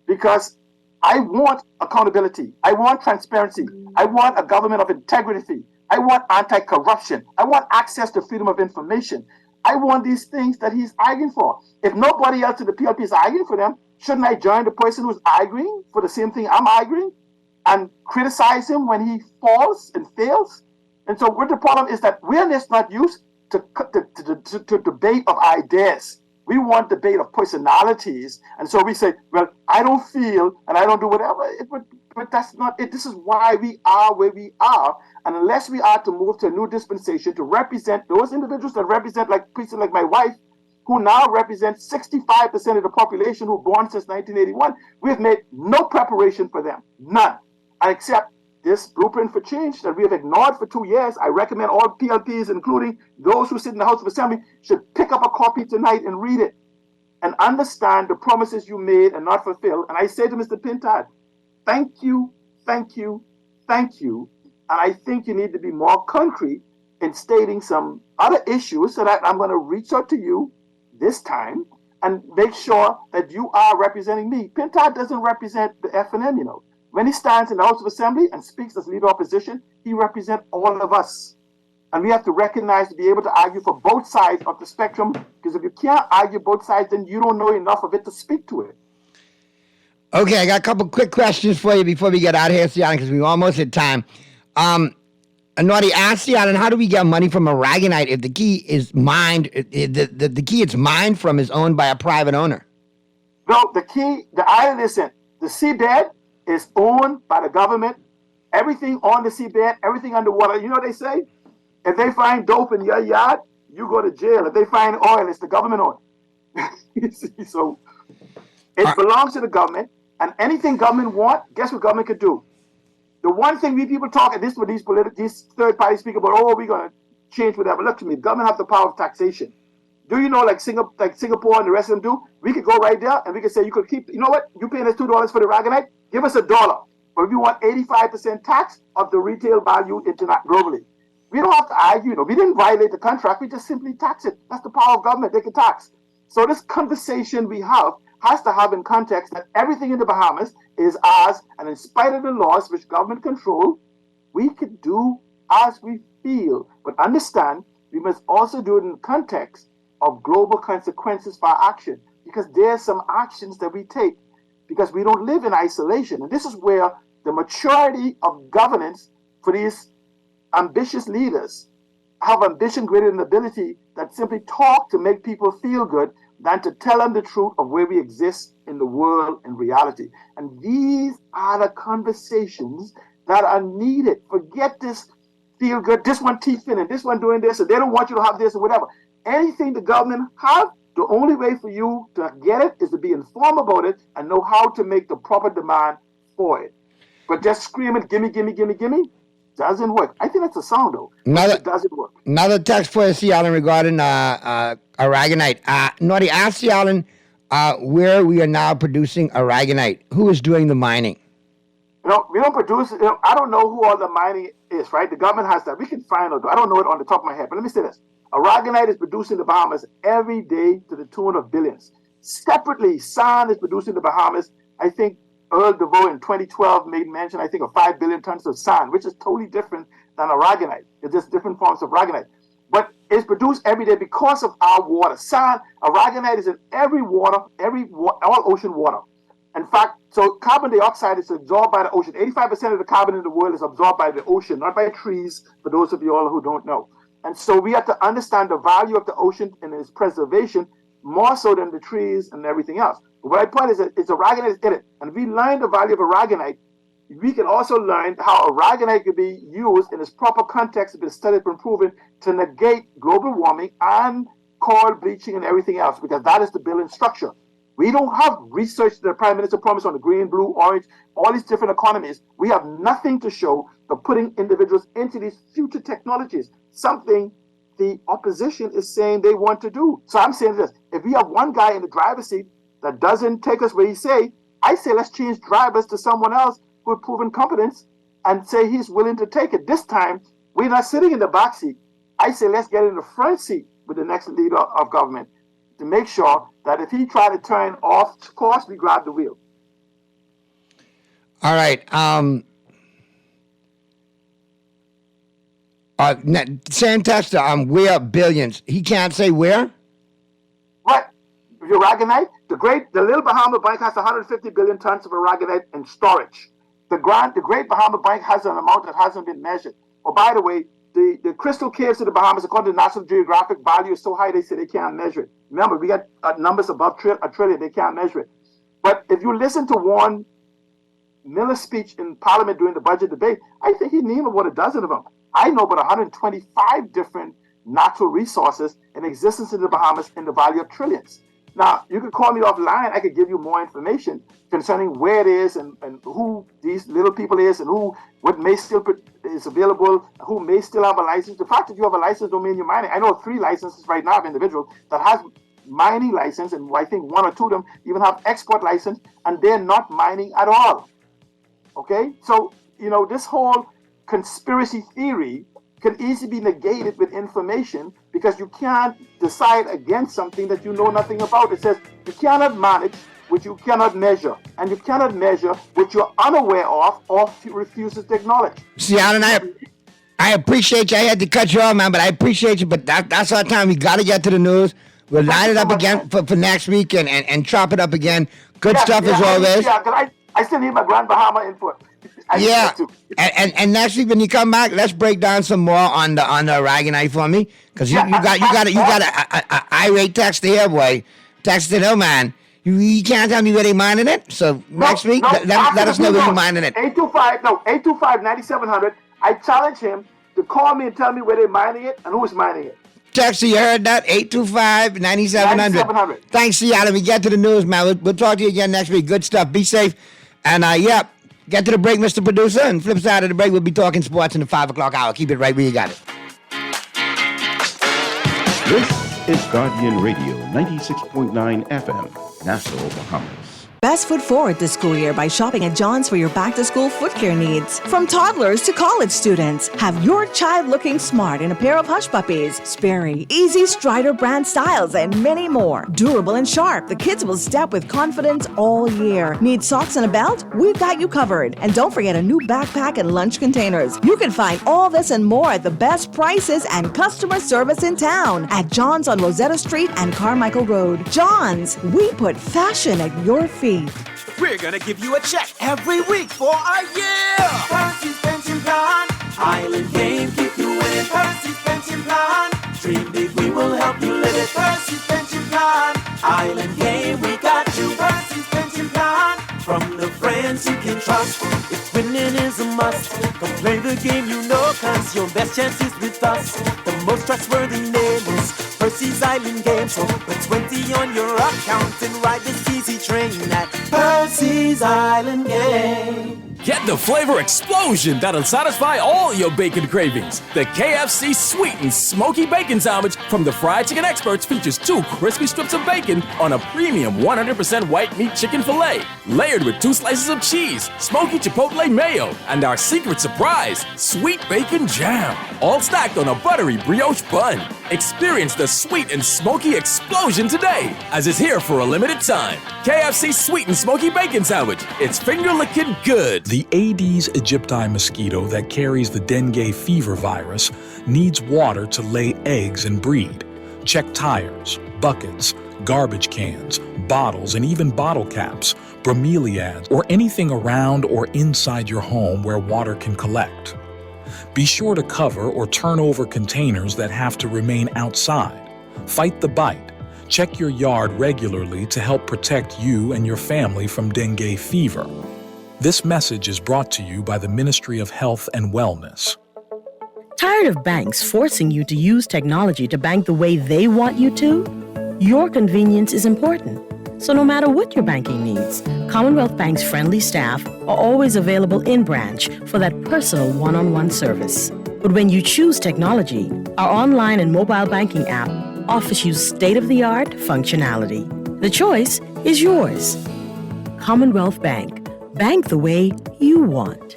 because I want accountability. I want transparency. I want a government of integrity. I want anti-corruption. I want access to freedom of information. I want these things that he's arguing for. If nobody else in the PLP is arguing for them, shouldn't I join the person who's arguing for the same thing I'm arguing and criticize him when he falls and fails? And so what the problem is that we're just not used to debate of ideas. We want debate of personalities. And so we say, well, I don't feel and I don't do whatever. But that's not it. This is why we are where we are. And unless we are to move to a new dispensation to represent those individuals that represent, like people like my wife, who now represent 65% of the population who were born since 1981, we've made no preparation for them. None. Except this blueprint for change that we have ignored for 2 years. I recommend all PLPs, including those who sit in the House of Assembly, should pick up a copy tonight and read it and understand the promises you made and not fulfilled. And I say to Mr. Pintard, thank you, thank you, thank you. And I think you need to be more concrete in stating some other issues so that I'm going to reach out to you this time and make sure that you are representing me. Pintard doesn't represent the FNM, you know. When he stands in the House of Assembly and speaks as leader of opposition, he represents all of us. And we have to recognize to be able to argue for both sides of the spectrum, because if you can't argue both sides, then you don't know enough of it to speak to it. Okay, I got a couple quick questions for you before we get out of here, Seattle, because we're almost at time. Naughty, ask Seattle, how do we get money from Aragonite if the key is mined, the key it's mined from is owned by a private owner? No, the island isn't. The seabed is owned by the government. Everything on the seabed, everything underwater. You know what they say? If they find dope in your yard, you go to jail. If they find oil, it's the government owned. You see, so it belongs to the government, and anything government want, guess what government could do? The one thing we people talk, and this is what these third parties speak about, oh, we're going to change whatever. Look to me, the government have the power of taxation. Do you know, like Singapore and the rest of them do? We could go right there and we could say, you could keep, you know what? You paying us $2 for the Aragonite? Give us $1. But we want 85% tax of the retail value globally. We don't have to argue, you know. We didn't violate the contract. We just simply tax it. That's the power of government. They can tax. So this conversation we have has to have in context that everything in the Bahamas is ours, and in spite of the laws which government control, we can do as we feel. But understand, we must also do it in context of global consequences for our action, because there's some actions that we take because we don't live in isolation. And this is where the maturity of governance for these ambitious leaders have ambition greater than ability that simply talk to make people feel good than to tell them the truth of where we exist in the world in reality. And these are the conversations that are needed. Forget this feel good, this one teeth in and this one doing this, and they don't want you to have this or whatever. Anything the government have, the only way for you to get it is to be informed about it and know how to make the proper demand for it. But just screaming, gimme, gimme, gimme, gimme, doesn't work. I think that's a sound, though. It doesn't work. Another text for you, Allen, regarding Aragonite. Naughty, ask Allen where we are now producing Aragonite. Who is doing the mining? You know, we don't produce, you know, I don't know who all the mining is, right? The government has that. We can find out. I don't know it on the top of my head, but let me say this. Aragonite is produced in the Bahamas every day to the tune of billions. Separately, sand is produced in the Bahamas. I think Earl DeVoe in 2012 made mention, I think, of 5 billion tons of sand, which is totally different than Aragonite. It's just different forms of Aragonite. But it's produced every day because of our water. Sand, Aragonite is in every water, all ocean water. In fact, so carbon dioxide is absorbed by the ocean. 85% of the carbon in the world is absorbed by the ocean, not by trees, for those of you all who don't know. And so we have to understand the value of the ocean and its preservation more so than the trees and everything else. But what I point is that it's Aragonite in it. And if we learn the value of Aragonite, we can also learn how Aragonite can be used in its proper context, been studied and proven, to negate global warming and coral bleaching and everything else, because that is the building structure. We don't have research that the Prime Minister promised on the green, blue, orange, all these different economies. We have nothing to show for putting individuals into these future technologies, something the opposition is saying they want to do. So I'm saying this, if we have one guy in the driver's seat that doesn't take us where he say, I say let's change drivers to someone else who proven competence and say he's willing to take it. This time, we're not sitting in the back seat. I say let's get in the front seat with the next leader of government to make sure that if he try to turn off course, we grab the wheel. All right. Sam Tester, where billions. He can't say where? Right. Aragonite, the Little Bahama Bank has 150 billion tons of aragonite in storage. The Great Bahama Bank has an amount that hasn't been measured. Oh, by the way, the crystal caves of the Bahamas, according to National Geographic, value is so high they say they can't measure it. Remember, we got numbers above a trillion, they can't measure it. But if you listen to Warren Miller's speech in Parliament during the budget debate, I think he named about a dozen of them. I know about 125 different natural resources in existence in the Bahamas in the value of trillions. Now, you could call me offline. I could give you more information concerning where it is and who these little people is and what may still is available, who may still have a license. The fact that you have a license don't mean you're mining. I know 3 licenses right now of individuals that has mining license, and I think 1 or 2 of them even have export license, and they're not mining at all. Okay? So, this whole conspiracy theory can easily be negated with information because you can't decide against something that you know nothing about. It says you cannot manage what you cannot measure, and you cannot measure what you're unaware of or refuses to acknowledge. See, Alan, I appreciate you. I had to cut you off, man, but I appreciate you. But that's our time. We got to get to the news. We'll line it up again for next week and chop it up again. Good stuff as always. Yeah, because I still need my Grand Bahama input. And next week when you come back, let's break down some more on the aragonite for me, because you got a irate texter here, boy. Texted, oh man, you can't tell me where they mining it. So next week, let us know where you're mining it. 825-9700. I challenge him to call me and tell me where they're mining it and who's mining it. Texter, you heard that? 825-9700. Thanks, Seattle. We get to the news, man. We'll talk to you again next week. Good stuff. Be safe. And get to the break, Mr. Producer. And flip side of the break, we'll be talking sports in the 5 o'clock hour. Keep it right where you got it. This is Guardian Radio, 96.9 FM, Nassau, Bahamas. Best foot forward this school year by shopping at John's for your back-to-school foot care needs. From toddlers to college students, have your child looking smart in a pair of Hush Puppies, Sperry, Easy Strider brand styles, and many more. Durable and sharp, the kids will step with confidence all year. Need socks and a belt? We've got you covered. And don't forget a new backpack and lunch containers. You can find all this and more at the best prices and customer service in town at John's on Rosetta Street and Carmichael Road. John's, we put fashion at your feet. We're gonna give you a check every week for a year. Percy's Pension Plan, Island Game, keep you winning. Percy's Pension Plan, dream big, we will help you live it. Percy's Pension Plan, Island Game, we got you. Percy's Pension Plan, from the friends you can trust. If winning is a must, come play the game you know, cause your best chance is with us. The most trustworthy name is Percy's Island Game. So put 20 on your account and ride this easy train at Percy's Island Game. Get the flavor explosion that'll satisfy all your bacon cravings. The KFC Sweet and Smoky Bacon Sandwich from the Fried Chicken Experts features 2 crispy strips of bacon on a premium 100% white meat chicken filet, layered with 2 slices of cheese, smoky chipotle mayo, and our secret surprise, sweet bacon jam, all stacked on a buttery brioche bun. Experience the sweet and smoky explosion today, as it's here for a limited time. KFC Sweet and Smoky Bacon Sandwich. It's finger-licking good. The Aedes aegypti mosquito that carries the dengue fever virus needs water to lay eggs and breed. Check tires, buckets, garbage cans, bottles, and even bottle caps, bromeliads, or anything around or inside your home where water can collect. Be sure to cover or turn over containers that have to remain outside. Fight the bite. Check your yard regularly to help protect you and your family from dengue fever. This message is brought to you by the Ministry of Health and Wellness. Tired of banks forcing you to use technology to bank the way they want you to? Your convenience is important. So no matter what your banking needs, Commonwealth Bank's friendly staff are always available in branch for that personal one-on-one service. But when you choose technology, Our online and mobile banking app offers you state-of-the-art functionality. The choice is yours. Commonwealth Bank. Bank the way you want.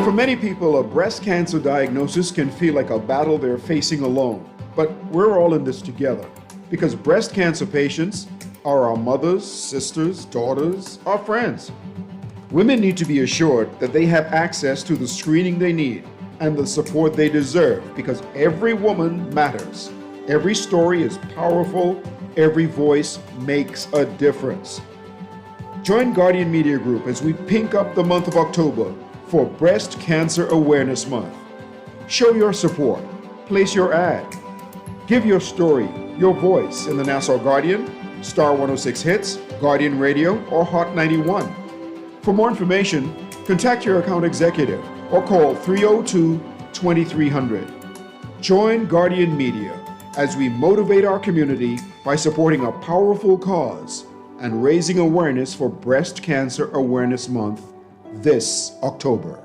For many people, a breast cancer diagnosis can feel like a battle they're facing alone. But we're all in this together because breast cancer patients are our mothers, sisters, daughters, our friends. Women need to be assured that they have access to the screening they need and the support they deserve because every woman matters. Every story is powerful. Every voice makes a difference. Join Guardian Media Group as we pink up the month of October for Breast Cancer Awareness Month. Show your support. Place your ad. Give your story, your voice in the Nassau Guardian, Star 106 Hits, Guardian Radio, or Hot 91. For more information, contact your account executive or call 302-2300. Join Guardian Media as we motivate our community by supporting a powerful cause and raising awareness for Breast Cancer Awareness Month this October.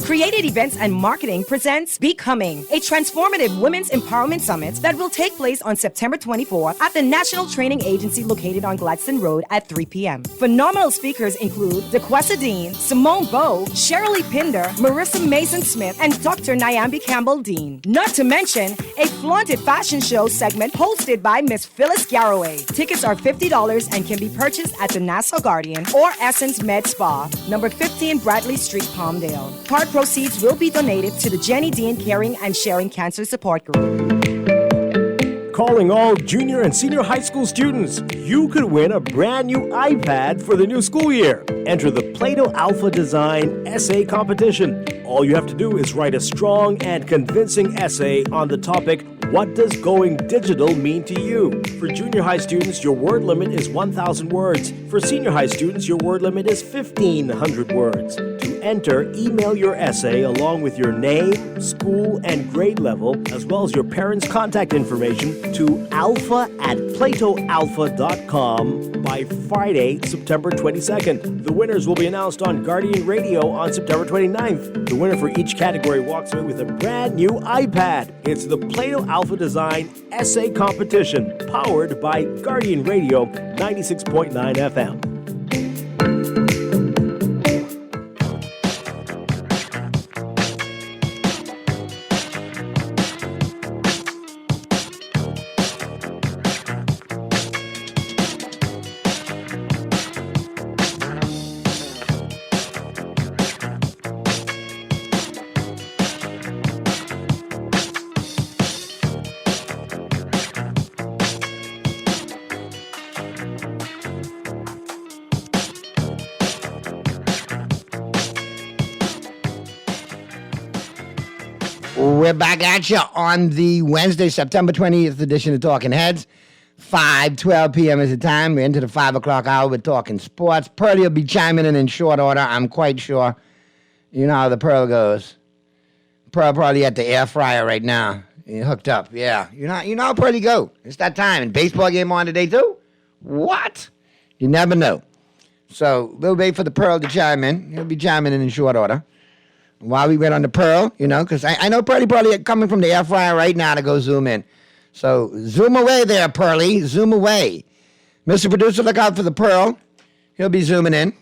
Creative Events and Marketing presents Becoming, a transformative women's empowerment summit that will take place on September 24th at the National Training Agency located on Gladstone Road at 3 p.m. Phenomenal speakers include DeQuesta Dean, Simone Bowe, Shirley Pinder, Marissa Mason-Smith, and Dr. Nyambi Campbell-Dean. Not to mention a flaunted fashion show segment hosted by Miss Phyllis Garraway. Tickets are $50 and can be purchased at the Nassau Guardian or Essence Med Spa, number 15 Bradley Street, Palmdale. Part proceeds will be donated to the Jenny Dean Caring and Sharing Cancer Support Group. Calling all junior and senior high school students, you could win a brand new iPad for the new school year. Enter the Plato Alpha Design Essay Competition. All you have to do is write a strong and convincing essay on the topic, what does going digital mean to you? For junior high students, your word limit is 1,000 words. For senior high students, your word limit is 1,500 words. To enter, email your essay along with your name, school, and grade level, as well as your parents' contact information to alpha@platoalpha.com by Friday, September 22nd. The winners will be announced on Guardian Radio on September 29th. The winner for each category walks away with a brand new iPad. It's the Plato Alpha Design Essay Competition, powered by Guardian Radio 96.9 FM. We're back at you on the Wednesday, September 20th edition of Talking Heads. 5:12 p.m. is the time. We're into the 5 o'clock hour. We're talking sports. Pearlie will be chiming in short order, I'm quite sure. You know how the Pearl goes. Pearl probably at the air fryer right now. You're hooked up, yeah. You know how Pearlie go. It's that time. And baseball game on today, too? What? You never know. So we'll wait for the Pearl to chime in. He'll be chiming in short order. While we wait on the Pearl, because I know Pearlie probably coming from the air fryer right now to go zoom in. So zoom away there, Pearlie. Zoom away. Mr. Producer, look out for the Pearl. He'll be zooming in.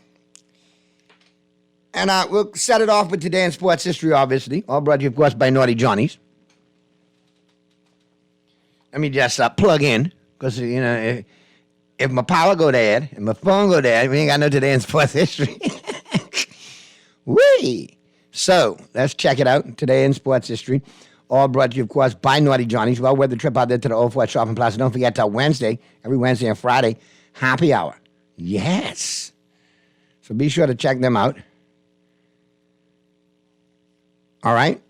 And we'll set it off with Today in Sports History, obviously. All brought to you, of course, by Naughty Johnny's. Let me just plug in, because, if my power go dead and my phone go dead, we ain't got no Today in Sports History. Whee! So, let's check it out. Today in Sports History. All brought to you, of course, by Naughty Johnny's. Well worth the trip out there to the Old Fort Shopping Plaza. Don't forget, till Wednesday, every Wednesday and Friday, happy hour. Yes. So be sure to check them out. All right?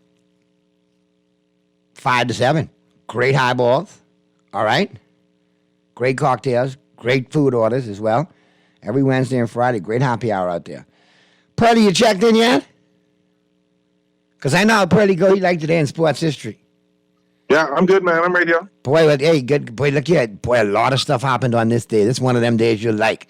5 to 7. Great highballs. All right? Great cocktails. Great food orders as well. Every Wednesday and Friday, great happy hour out there. Pearlie, you checked in yet? Because I know how Pearlie go. He liked Today in Sports History. Yeah, I'm good, man. I'm right here. Boy, hey, good. Boy, look here. Boy, a lot of stuff happened on this day. This is one of them days you'll like.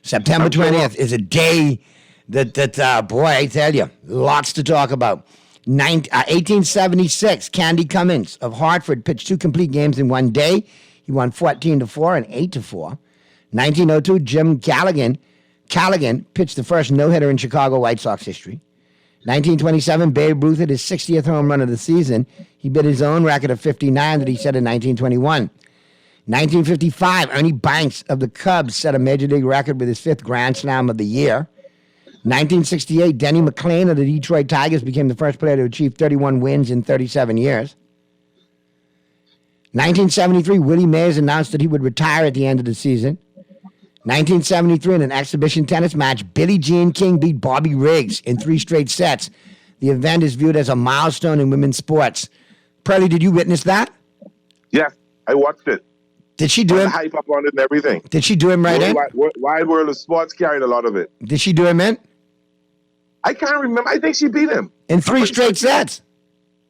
September 20th is a day Boy, I tell you, lots to talk about. 1876, Candy Cummins of Hartford pitched 2 complete games in one day. He won 14-4 and 8-4. 1902, Jim Callaghan pitched the first no-hitter in Chicago White Sox history. 1927, Babe Ruth hit his 60th home run of the season. He beat his own record of 59 that he set in 1921. 1955, Ernie Banks of the Cubs set a Major League record with his 5th Grand Slam of the year. 1968, Denny McClain of the Detroit Tigers became the first player to achieve 31 wins in 37 years. 1973, Willie Mays announced that he would retire at the end of the season. 1973, in an exhibition tennis match, Billie Jean King beat Bobby Riggs in 3 straight sets. The event is viewed as a milestone in women's sports. Pearlie, did you witness that? Yes, I watched it. Did she do him? Hype up on it and everything. Did she do him right in? Wide World of Sports carried a lot of it. Did she do him in? I can't remember. I think she beat him. In 3 straight sets?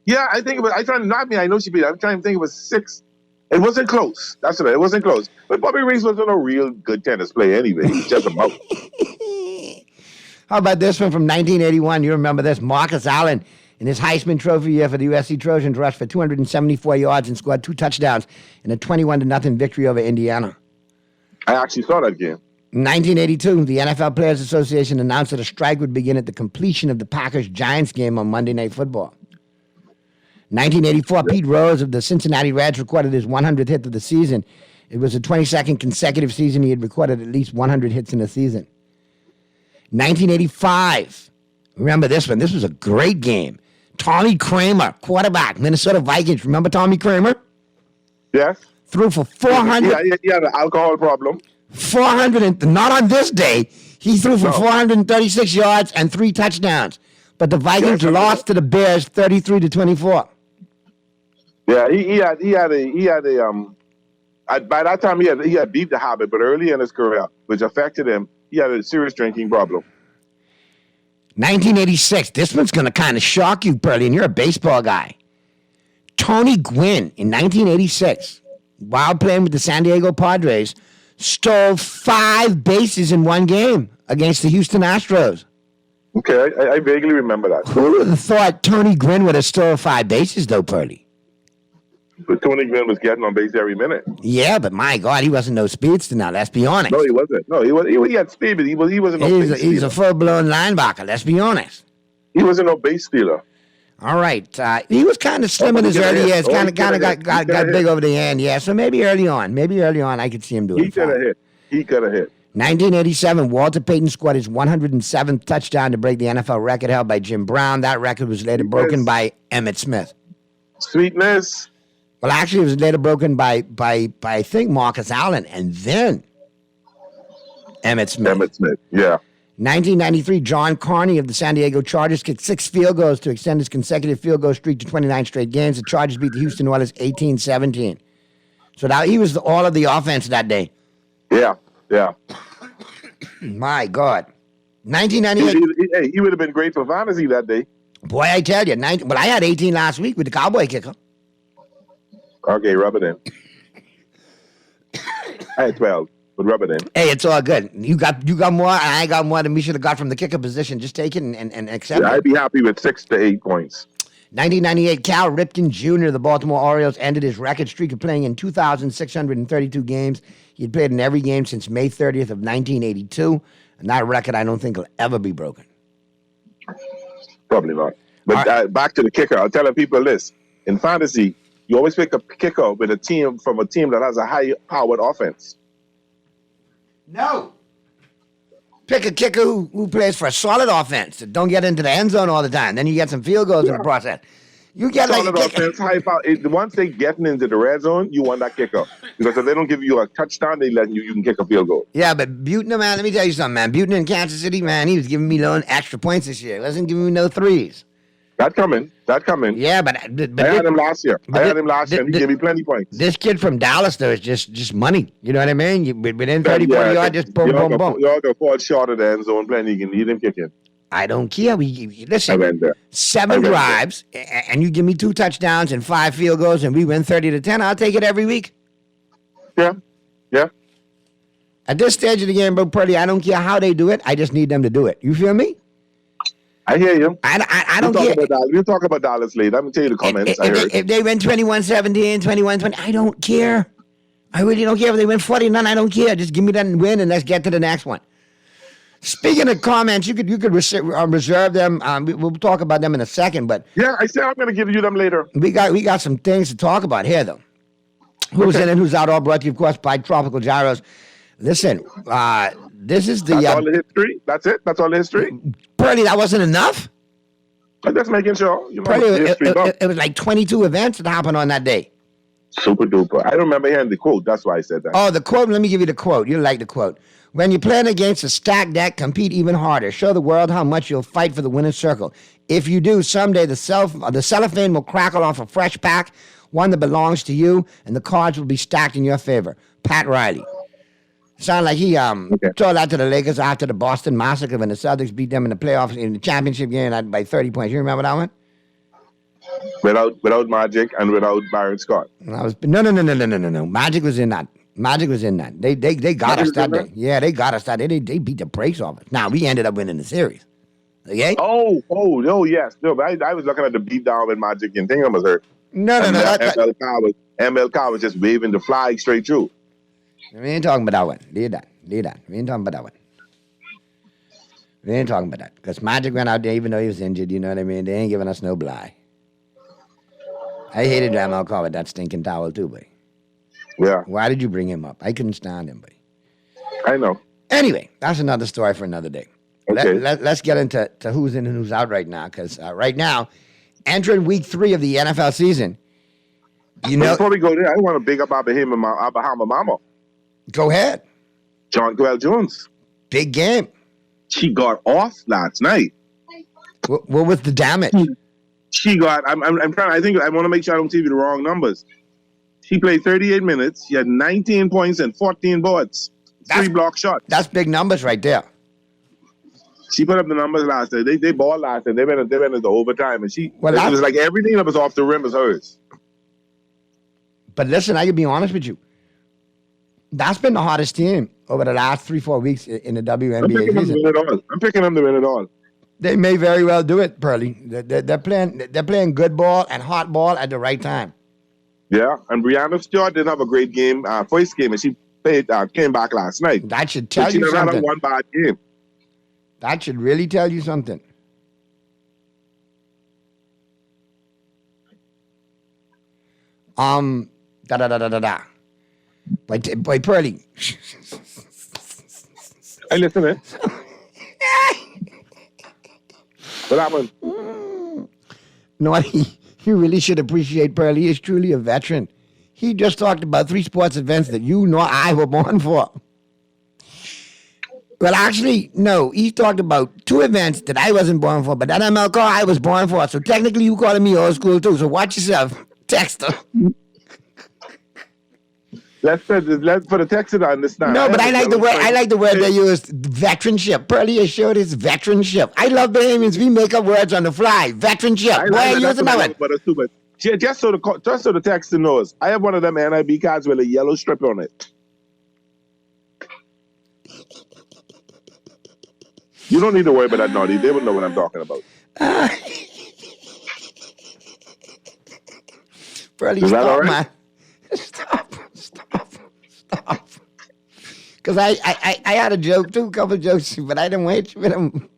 Yeah, I think it was. I trying to not me. I know she beat him. I'm trying to think it was 6. It wasn't close. That's right. It wasn't close. But Bobby Riggs wasn't a real good tennis player anyway. He was just a mouth. How about this one from 1981? You remember this? Marcus Allen, in his Heisman Trophy year for the USC Trojans, rushed for 274 yards and scored 2 touchdowns in a 21-0 victory over Indiana. I actually saw that game. In 1982, the NFL Players Association announced that a strike would begin at the completion of the Packers-Giants game on Monday Night Football. 1984, Pete Rose of the Cincinnati Reds recorded his 100th hit of the season. It was the 22nd consecutive season he had recorded at least 100 hits in a season. 1985, remember this one? This was a great game. Tommy Kramer, quarterback, Minnesota Vikings. Remember Tommy Kramer? Yes. Threw for 400. He had an alcohol problem. 400, not on this day. He threw for 436 yards and 3 touchdowns. But the Vikings lost to the Bears 33-24. Yeah, he had by that time he had beat the habit, but early in his career, which affected him, he had a serious drinking problem. 1986. This one's going to kind of shock you, Pearlie, and you're a baseball guy. Tony Gwynn in 1986, while playing with the San Diego Padres, stole 5 bases in one game against the Houston Astros. Okay, I vaguely remember that. Who would have thought Tony Gwynn would have stolen 5 bases, though, Pearlie? But Tony Gwynn was getting on base every minute. Yeah, but my God, he wasn't no speedster now. Let's be honest. No, he wasn't. No, he had speed, but he wasn't no base stealer. He's a full-blown linebacker. Let's be honest. He wasn't no base stealer. All right. He was kind of slim in his early years. Kind of got big over the end. Yeah, so maybe early on. I could see him doing it. He could have hit. 1987, Walter Payton scored his 107th touchdown to break the NFL record held by Jim Brown. That record was later broken by Emmitt Smith. Sweetness. Well, actually, it was later broken by I think, Marcus Allen, and then Emmitt Smith. Yeah. 1993, John Carney of the San Diego Chargers kicked 6 field goals to extend his consecutive field goal streak to 29 straight games. The Chargers beat the Houston Oilers 18-17. So now he was all of the offense that day. Yeah. My God. 1998. He would have been great for fantasy that day. Boy, I tell you. I had 18 last week with the Cowboy kicker. Okay, rub it in. I had 12, but rub it in. Hey, it's all good. You got more, and I got more than we should have got from the kicker position. Just take it and accept it. I'd be happy with 6 to 8 points. 1998, Cal Ripken Jr., the Baltimore Orioles, ended his record streak of playing in 2,632 games. He had played in every game since May 30th of 1982, and that record I don't think will ever be broken. Probably not. But back to the kicker, I'll tell people this. In fantasy, you always pick a kicker with a team that has a high-powered offense. No. Pick a kicker who plays for a solid offense. Don't get into the end zone all the time. Then you get some field goals in the process. You get solid offense, high power. Once they getting into the red zone, you want that kicker. Because if they don't give you a touchdown, they let you can kick a field goal. Yeah, but Buechner, man, let me tell you something, man. Buechner in Kansas City, man, he was giving me extra points this year. He wasn't giving me no threes. That coming. Yeah, but I had him last year. And he gave me plenty points. This kid from Dallas, though, is just money. You know what I mean? Within 30, 40 yards, just boom, boom, boom. You all can fall short of the end zone plenty. You can lead him kicking. I don't care. Listen, 7 drives, and you give me 2 touchdowns and 5 field goals, and we win 30-10. I'll take it every week. Yeah. At this stage of the game, bro, Pearly, I don't care how they do it. I just need them to do it. You feel me? I hear you. I don't care. We'll talk about Dallas later. I'm going to tell you the comments I heard. If they win 21-17, 21-20, I don't care. I really don't care if they win 40-9. I don't care. Just give me that win and let's get to the next one. Speaking of comments, you could reserve them. We'll talk about them in a second. But yeah, I said I'm going to give you them later. We got some things to talk about here, though. Who's in and who's out? All brought to you, of course, by Tropical Gyros. Listen, this is the... That's all the history? That's it? That's all the history? Pearly, that wasn't enough? I'm just making sure. Pearly, it was like 22 events that happened on that day. Super duper. I don't remember hearing the quote. That's why I said that. Oh, the quote. Let me give you the quote. You'll like the quote. When you're playing against a stacked deck, compete even harder. Show the world how much you'll fight for the winning circle. If you do, someday the cellophane will crackle off a fresh pack, one that belongs to you, and the cards will be stacked in your favor. Pat Riley. Sound like he told that to the Lakers after the Boston Massacre when the Celtics beat them in the playoffs in the championship game by 30 points. You remember that one? Without Magic and without Byron Scott. No. Magic was in that. They got us that day. Yeah, they got us that day. They beat the brakes off us. Now, we ended up winning the series. Okay? Oh, yes. No, but I was looking at the beatdown with Magic and Ingram was hurt. No. ML Carr was just waving the flag straight through. We ain't talking about that one. Leave that. We ain't talking about that one. We ain't talking about that. Because Magic went out there even though he was injured, you know what I mean? They ain't giving us no bly. I hated ML Carr with that stinking towel too, buddy. Yeah. Why did you bring him up? I couldn't stand him, buddy. I know. Anyway, that's another story for another day. Okay. Let's get into who's in and who's out right now. Because right now, entering week 3 of the NFL season, before we go there, I want to big up Bahama Mama. Go ahead. Jonquel Jones. Big game. She got off last night. What was the damage? She got, I want to make sure I don't give you the wrong numbers. She played 38 minutes. She had 19 points and 14 boards. 3 block shots. That's big numbers right there. She put up the numbers last night. They balled last night. They went into overtime. And it was like everything that was off the rim was hers. But listen, I can be honest with you. That's been the hardest team over the last 3-4 weeks in the WNBA season. I'm picking them to win it all. They may very well do it, Pearly. They're playing good ball and hot ball at the right time. Yeah, and Brianna Stewart didn't have a great game, first game, and she came back last night. That should tell you something. She never had one bad game. That should really tell you something. Boy, Pearly. I listen, man. What happened? No, you really should appreciate Pearly. He is truly a veteran. He just talked about 3 sports events that you nor I were born for. Well, actually, no. He talked about 2 events that I wasn't born for, but that ML Carr I was born for. So technically, you calling me old school too. So watch yourself. Text her. Let's put the text to understand. No, but I like the word they used, veteranship. Pearly has showed his veteranship. I love Bahamians. We make up words on the fly. Veteranship. Why are you using that one? But it's stupid. Just so the texter knows, I have one of them NIB cards with a yellow strip on it. You don't need to worry about that, Naughty. They would know what I'm talking about. Pearly, is that stop, all right? man. Stop. Because I had a joke too, a couple of jokes, but I didn't wait with them.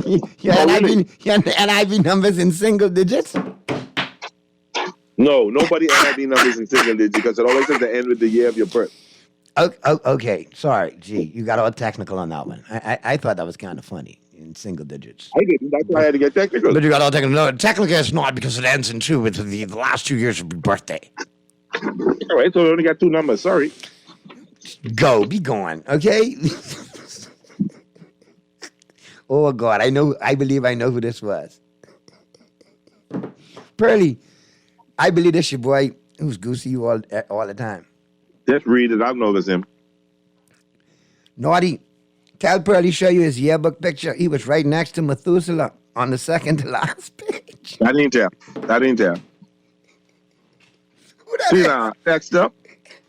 Your NIB numbers in single digits? No, nobody NIB numbers in single digits because it always has to end with the year of your birth. Okay, sorry. Gee, you got all technical on that one. I thought that was kind of funny in single digits. I didn't. That's why I had to get technical. But you got all technical. No, technically it's not because it ends in 2 with the last 2 years of your birthday. All right, so we only got 2 numbers. Sorry. Be gone, okay? Oh, God, I believe I know who this was. Pearly, I believe this your boy who's goosey you all the time. Just read it. I know it's him. Naughty, tell Pearly show you his yearbook picture. He was right next to Methuselah on the second to last page. That ain't there. See now, text up.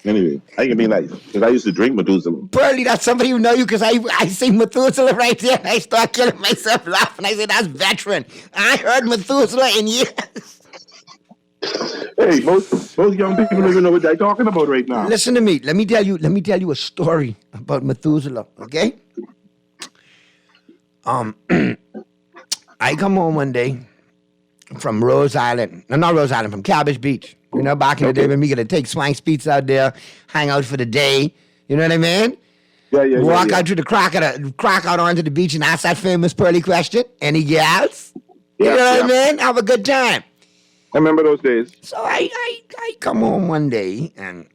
Anyway, I can be nice because I used to drink Methuselah. Pearly, that's somebody who know you because I see Methuselah right there. I start killing myself laughing. I say, that's veteran. I heard Methuselah in years. Hey, most young people don't even know what they're talking about right now. Listen to me. Let me tell you a story about Methuselah, okay? I come home one day from Rose Island. No, not Rose Island, from Cabbage Beach. You know, back in the day when we gonna take Swank Speeds out there, hang out for the day. You know what I mean? Yeah. Walk out to the crack out onto the beach and ask that famous Pearly question. Any gals? You know what I mean? Have a good time. I remember those days. So I come home one day and,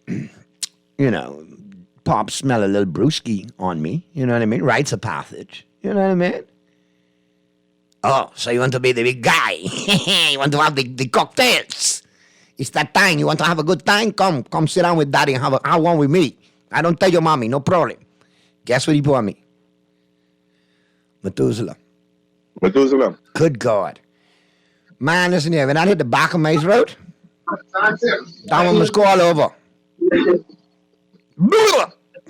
you know, Pop smell a little brewski on me. You know what I mean? Rites of passage. You know what I mean? Oh, so you want to be the big guy. You want to have the cocktails. It's that time. You want to have a good time? Come sit down with daddy and have one with me. I don't tell your mommy, no problem. Guess what he poured me? Methuselah. Good God. Man, listen here. When I hit the back of my throat, that one was all over.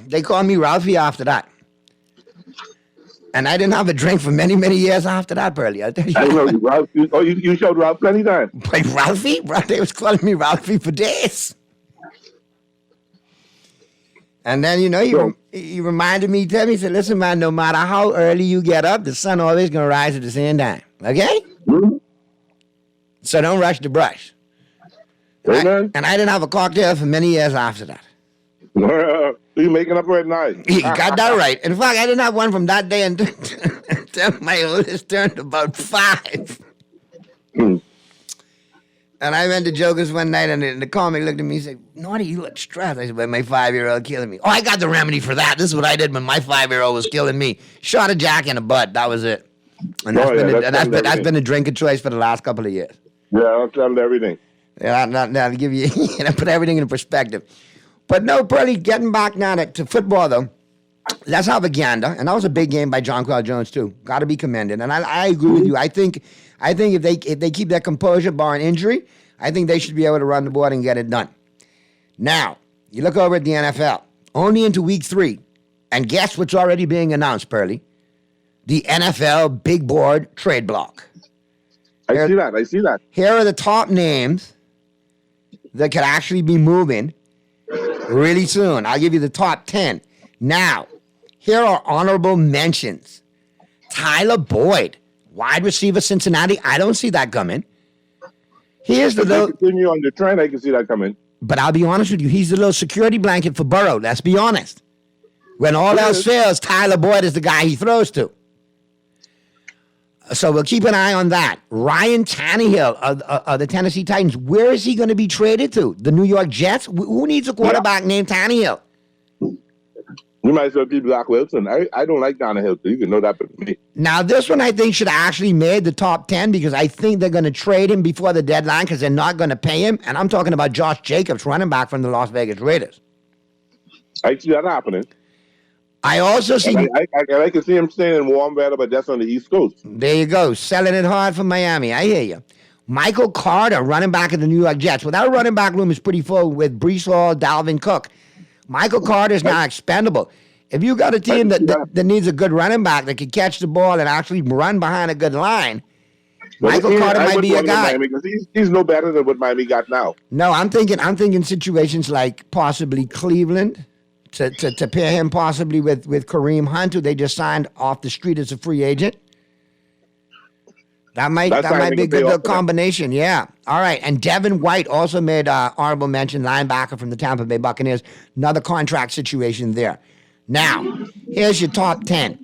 They called me Ralphie after that. And I didn't have a drink for many, many years after that, Pearly. I'll tell you. I know you, Ralph. You showed Ralph plenty times. Like Ralphie? Bro, they was calling me Ralphie for days. And then, you know, he reminded me, he said, listen, man, no matter how early you get up, the sun always going to rise at the same time. Okay? Mm-hmm. So don't rush the brush. And I didn't have a cocktail for many years after that. You making up for it now? You got that right. In fact, I didn't have one from that day until my oldest turned about 5. And I went to Joker's one night, and the comic looked at me and said, Naughty, you look stressed. I said, well, my 5-year-old killing me. Oh, I got the remedy for that. This is what I did when my 5-year-old was killing me. Shot a Jack in the butt. That was it. And that's been a drink of choice for the last couple of years. Yeah, I'll tell everything. Yeah, I'll give you, put everything in perspective. But no, Pearly, getting back now to football, though, let's have a gander. And that was a big game by Jonquel Jones, too. Got to be commended. And I agree with you. I think if they keep their composure, barring injury, I think they should be able to run the board and get it done. Now, you look over at the NFL, only into week 3. And guess what's already being announced, Pearly? The NFL big board trade block. I see that. Here are the top names that could actually be moving really soon. I'll give you the top 10. Now, here are honorable mentions. Tyler Boyd, wide receiver, Cincinnati. I don't see that coming. Here's the little... Continue on the trend, I can see that coming. But I'll be honest with you, he's the little security blanket for Burrow. Let's be honest. When all else fails, Tyler Boyd is the guy he throws to. So we'll keep an eye on that. Ryan Tannehill of the Tennessee Titans. Where is he going to be traded to? The New York Jets? Who needs a quarterback named Tannehill? You might as well be Zach Wilson. I don't like Tannehill, so you can know that for me. Now, this one I think should have actually made the top 10 because I think they're going to trade him before the deadline because they're not going to pay him. And I'm talking about Josh Jacobs, running back from the Las Vegas Raiders. I see that happening. I also see... I can see him staying in warm weather, but that's on the East Coast. There you go. Selling it hard for Miami. I hear you. Michael Carter, running back of the New York Jets. Well, that running back room is pretty full with Breece Hall, Dalvin Cook. Michael Carter is now expendable. If you got a team that needs a good running back that can catch the ball and actually run behind a good line, Michael Carter might be a guy. Because he's no better than what Miami got now. No, I'm thinking situations like possibly Cleveland. To pair him possibly with Kareem Hunt, who they just signed off the street as a free agent. That might be a good little combination, yeah. All right, and Devin White also made honorable mention, linebacker from the Tampa Bay Buccaneers. Another contract situation there. Now, here's your top 10.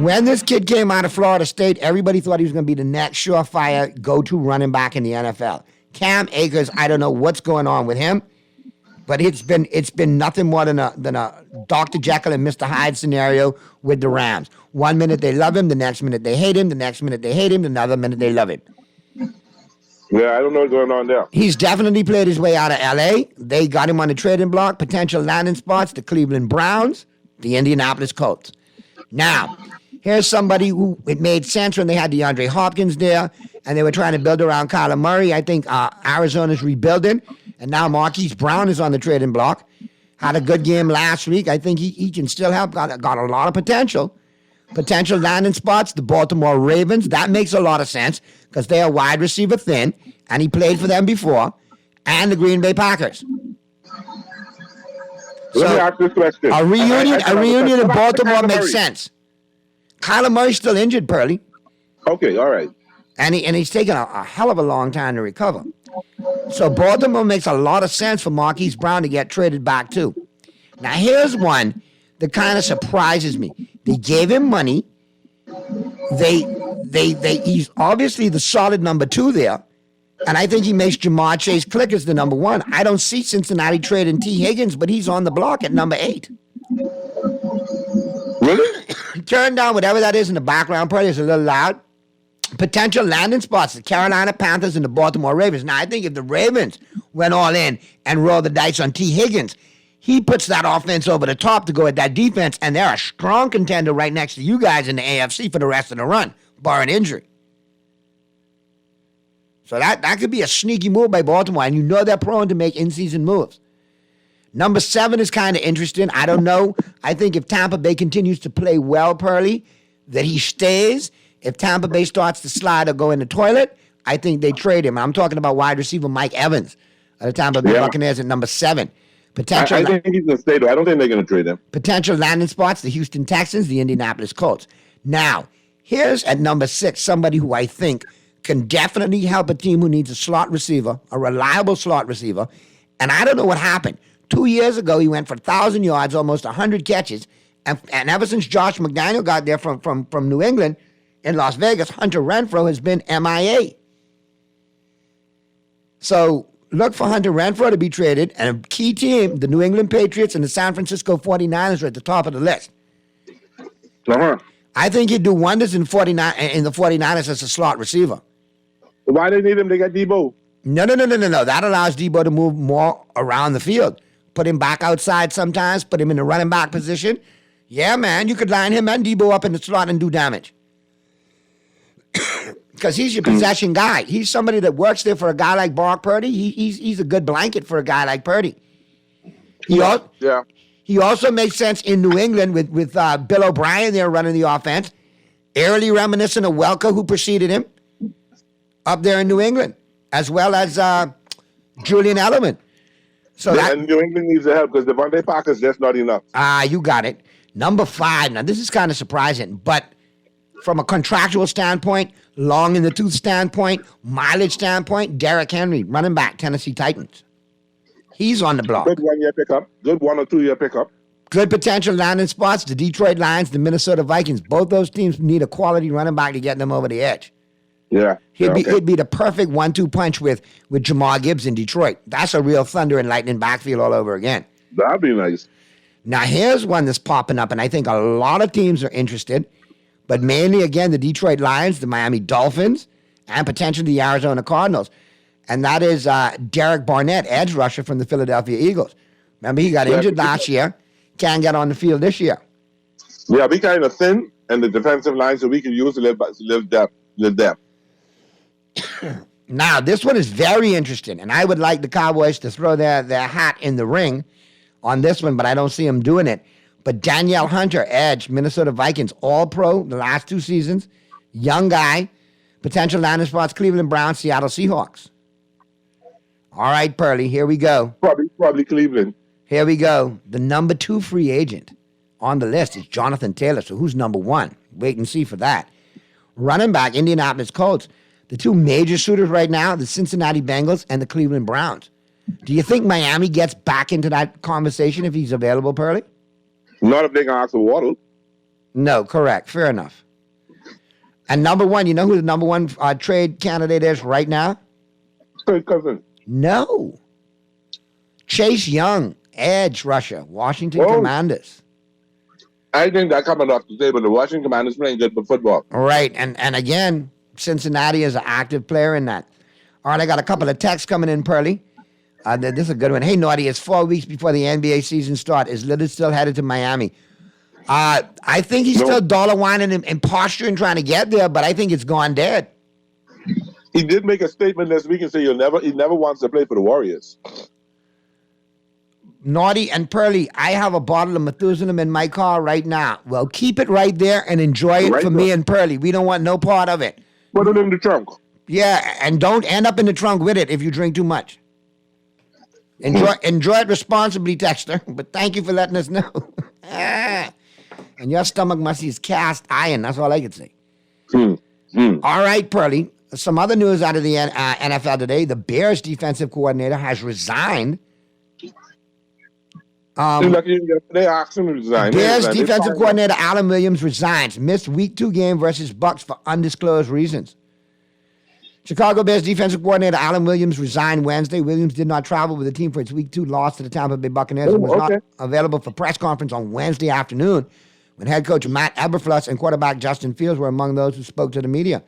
When this kid came out of Florida State, everybody thought he was going to be the next surefire go-to running back in the NFL. Cam Akers, I don't know what's going on with him. But it's been nothing more than a Dr. Jekyll and Mr. Hyde scenario with the Rams. 1 minute they love him, the next minute they hate him, the next minute they hate him, another minute they love him. Yeah, I don't know what's going on there. He's definitely played his way out of L.A. They got him on the trading block, potential landing spots, the Cleveland Browns, the Indianapolis Colts. Now, here's somebody who it made sense when they had DeAndre Hopkins there, and they were trying to build around Kyler Murray. I think Arizona's rebuilding. And now Marquise Brown is on the trading block. Had a good game last week. I think he can still help. Got a lot of potential. Potential landing spots, the Baltimore Ravens. That makes a lot of sense because they are wide receiver thin, and he played for them before. And the Green Bay Packers. Let me ask this question. A reunion in Baltimore Kyler makes Murray. sense. Kyler Murray's still injured, Pearly. Okay, all right. And he's taken a hell of a long time to recover. So Baltimore makes a lot of sense for Marquise Brown to get traded back too. Now here's one that kind of surprises me. They gave him money. He's obviously the solid number 2 there. And I think he makes Jamar Chase click as the number 1. I don't see Cincinnati trading T. Higgins, but he's on the block at number 8. Really? Turn down whatever that is in the background. Probably is a little loud. Potential landing spots, the Carolina Panthers and the Baltimore Ravens. Now, I think if the Ravens went all in and rolled the dice on T. Higgins, he puts that offense over the top to go at that defense, and they're a strong contender right next to you guys in the AFC for the rest of the run, barring injury. So that could be a sneaky move by Baltimore, and you know they're prone to make in-season moves. Number 7 is kind of interesting. I don't know. I think if Tampa Bay continues to play well, Pearly, that he stays. If Tampa Bay starts to slide or go in the toilet, I think they trade him. I'm talking about wide receiver Mike Evans of the Tampa Bay Buccaneers at number 7. I think he's going to stay, though. I don't think they're going to trade him. Potential landing spots, the Houston Texans, the Indianapolis Colts. Now, here's at number 6, somebody who I think can definitely help a team who needs a slot receiver, a reliable slot receiver. And I don't know what happened. 2 years ago, he went for 1,000 yards, almost 100 catches. And ever since Josh McDaniel got there from New England in Las Vegas, Hunter Renfrow has been MIA. So look for Hunter Renfrow to be traded. And a key team, the New England Patriots and the San Francisco 49ers are at the top of the list. Uh-huh. I think he'd do wonders in the 49ers as a slot receiver. Why they need him? They got Debo. No. That allows Debo to move more around the field. Put him back outside sometimes, put him in the running back position. Yeah, man, you could line him and Debo up in the slot and do damage. Because he's your possession guy. He's somebody that works there for a guy like Brock Purdy. He's a good blanket for a guy like Purdy. He also makes sense in New England with Bill O'Brien there running the offense. Eerily reminiscent of Welker, who preceded him up there in New England, as well as Julian Edelman. And New England needs the help because Devontae Parker's just not enough. You got it. Number 5. Now, this is kind of surprising, but from a contractual standpoint, long in the tooth standpoint, mileage standpoint, Derrick Henry, running back, Tennessee Titans. He's on the block. Good 1 year pickup. Good 1 or 2 year pickup. Good potential landing spots. The Detroit Lions, the Minnesota Vikings. Both those teams need a quality running back to get them over the edge. Yeah. He'd be the perfect 1-2 punch with Jamar Gibbs in Detroit. That's a real thunder and lightning backfield all over again. That'd be nice. Now, here's one that's popping up, and I think a lot of teams are interested, but mainly, again, the Detroit Lions, the Miami Dolphins, and potentially the Arizona Cardinals. And that is Derek Barnett, edge rusher from the Philadelphia Eagles. Remember, he got injured last year. Can't get on the field this year. Yeah, we kind of thin, and the defensive line, so we can use to live depth. Now, this one is very interesting, and I would like the Cowboys to throw their hat in the ring on this one, but I don't see them doing it. But Danielle Hunter, edge, Minnesota Vikings, all-pro the last 2 seasons, young guy, potential landing spots, Cleveland Browns, Seattle Seahawks. All right, Pearly, here we go. Probably Cleveland. Here we go. The number 2 free agent on the list is Jonathan Taylor. So who's number 1? Wait and see for that. Running back, Indianapolis Colts. The 2 major shooters right now, the Cincinnati Bengals and the Cleveland Browns. Do you think Miami gets back into that conversation if he's available, Pearly? Not if they can ask for Waddle. No, correct. Fair enough. And number 1, you know who the number 1 trade candidate is right now? Kirk Cousins. No. Chase Young, edge rusher, Washington Commanders. I think that coming off the table. The Washington Commanders playing good for football. Right, and again, Cincinnati is an active player in that. All right, I got a couple of texts coming in, Pearly. This is a good one. Hey, Naughty, it's 4 weeks before the NBA season starts. Is Lillard still headed to Miami? I think he's still dollar whining and posturing trying to get there, but I think it's gone dead. He did make a statement this week and say he never wants to play for the Warriors. Naughty and Pearly, I have a bottle of Methuselah in my car right now. Well, keep it right there and enjoy it for me and Pearly. We don't want no part of it. Put it in the trunk. Yeah, and don't end up in the trunk with it if you drink too much. Enjoy it responsibly, Dexter. But thank you for letting us know. And your stomach must be cast iron. That's all I can say. All right, Pearly. Some other news out of the NFL today. The Bears defensive coordinator has resigned. They asked him to resign. Bears defensive coordinator Alan Williams resigns. Missed week 2 game versus Bucs for undisclosed reasons. Chicago Bears defensive coordinator Alan Williams resigned Wednesday. Williams did not travel with the team for its week 2 loss to the Tampa Bay Buccaneers and was not available for press conference on Wednesday afternoon when head coach Matt Eberflus and quarterback Justin Fields were among those who spoke to the media.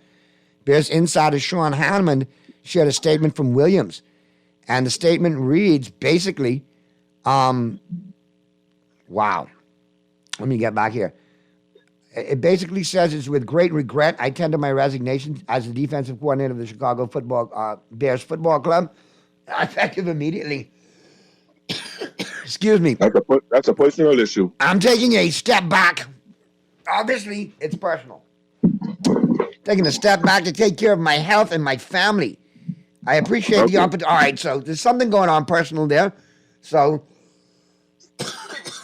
Bears insider Sean Hanneman shared a statement from Williams. And the statement reads basically, wow. Let me get back here. It basically says, it's with great regret I tender my resignation as the defensive coordinator of the Chicago Bears football club. Effective immediately. Excuse me. That's a personal issue. I'm taking a step back. Obviously, it's personal. Taking a step back to take care of my health and my family. I appreciate the opportunity. All right, so there's something going on personal there. So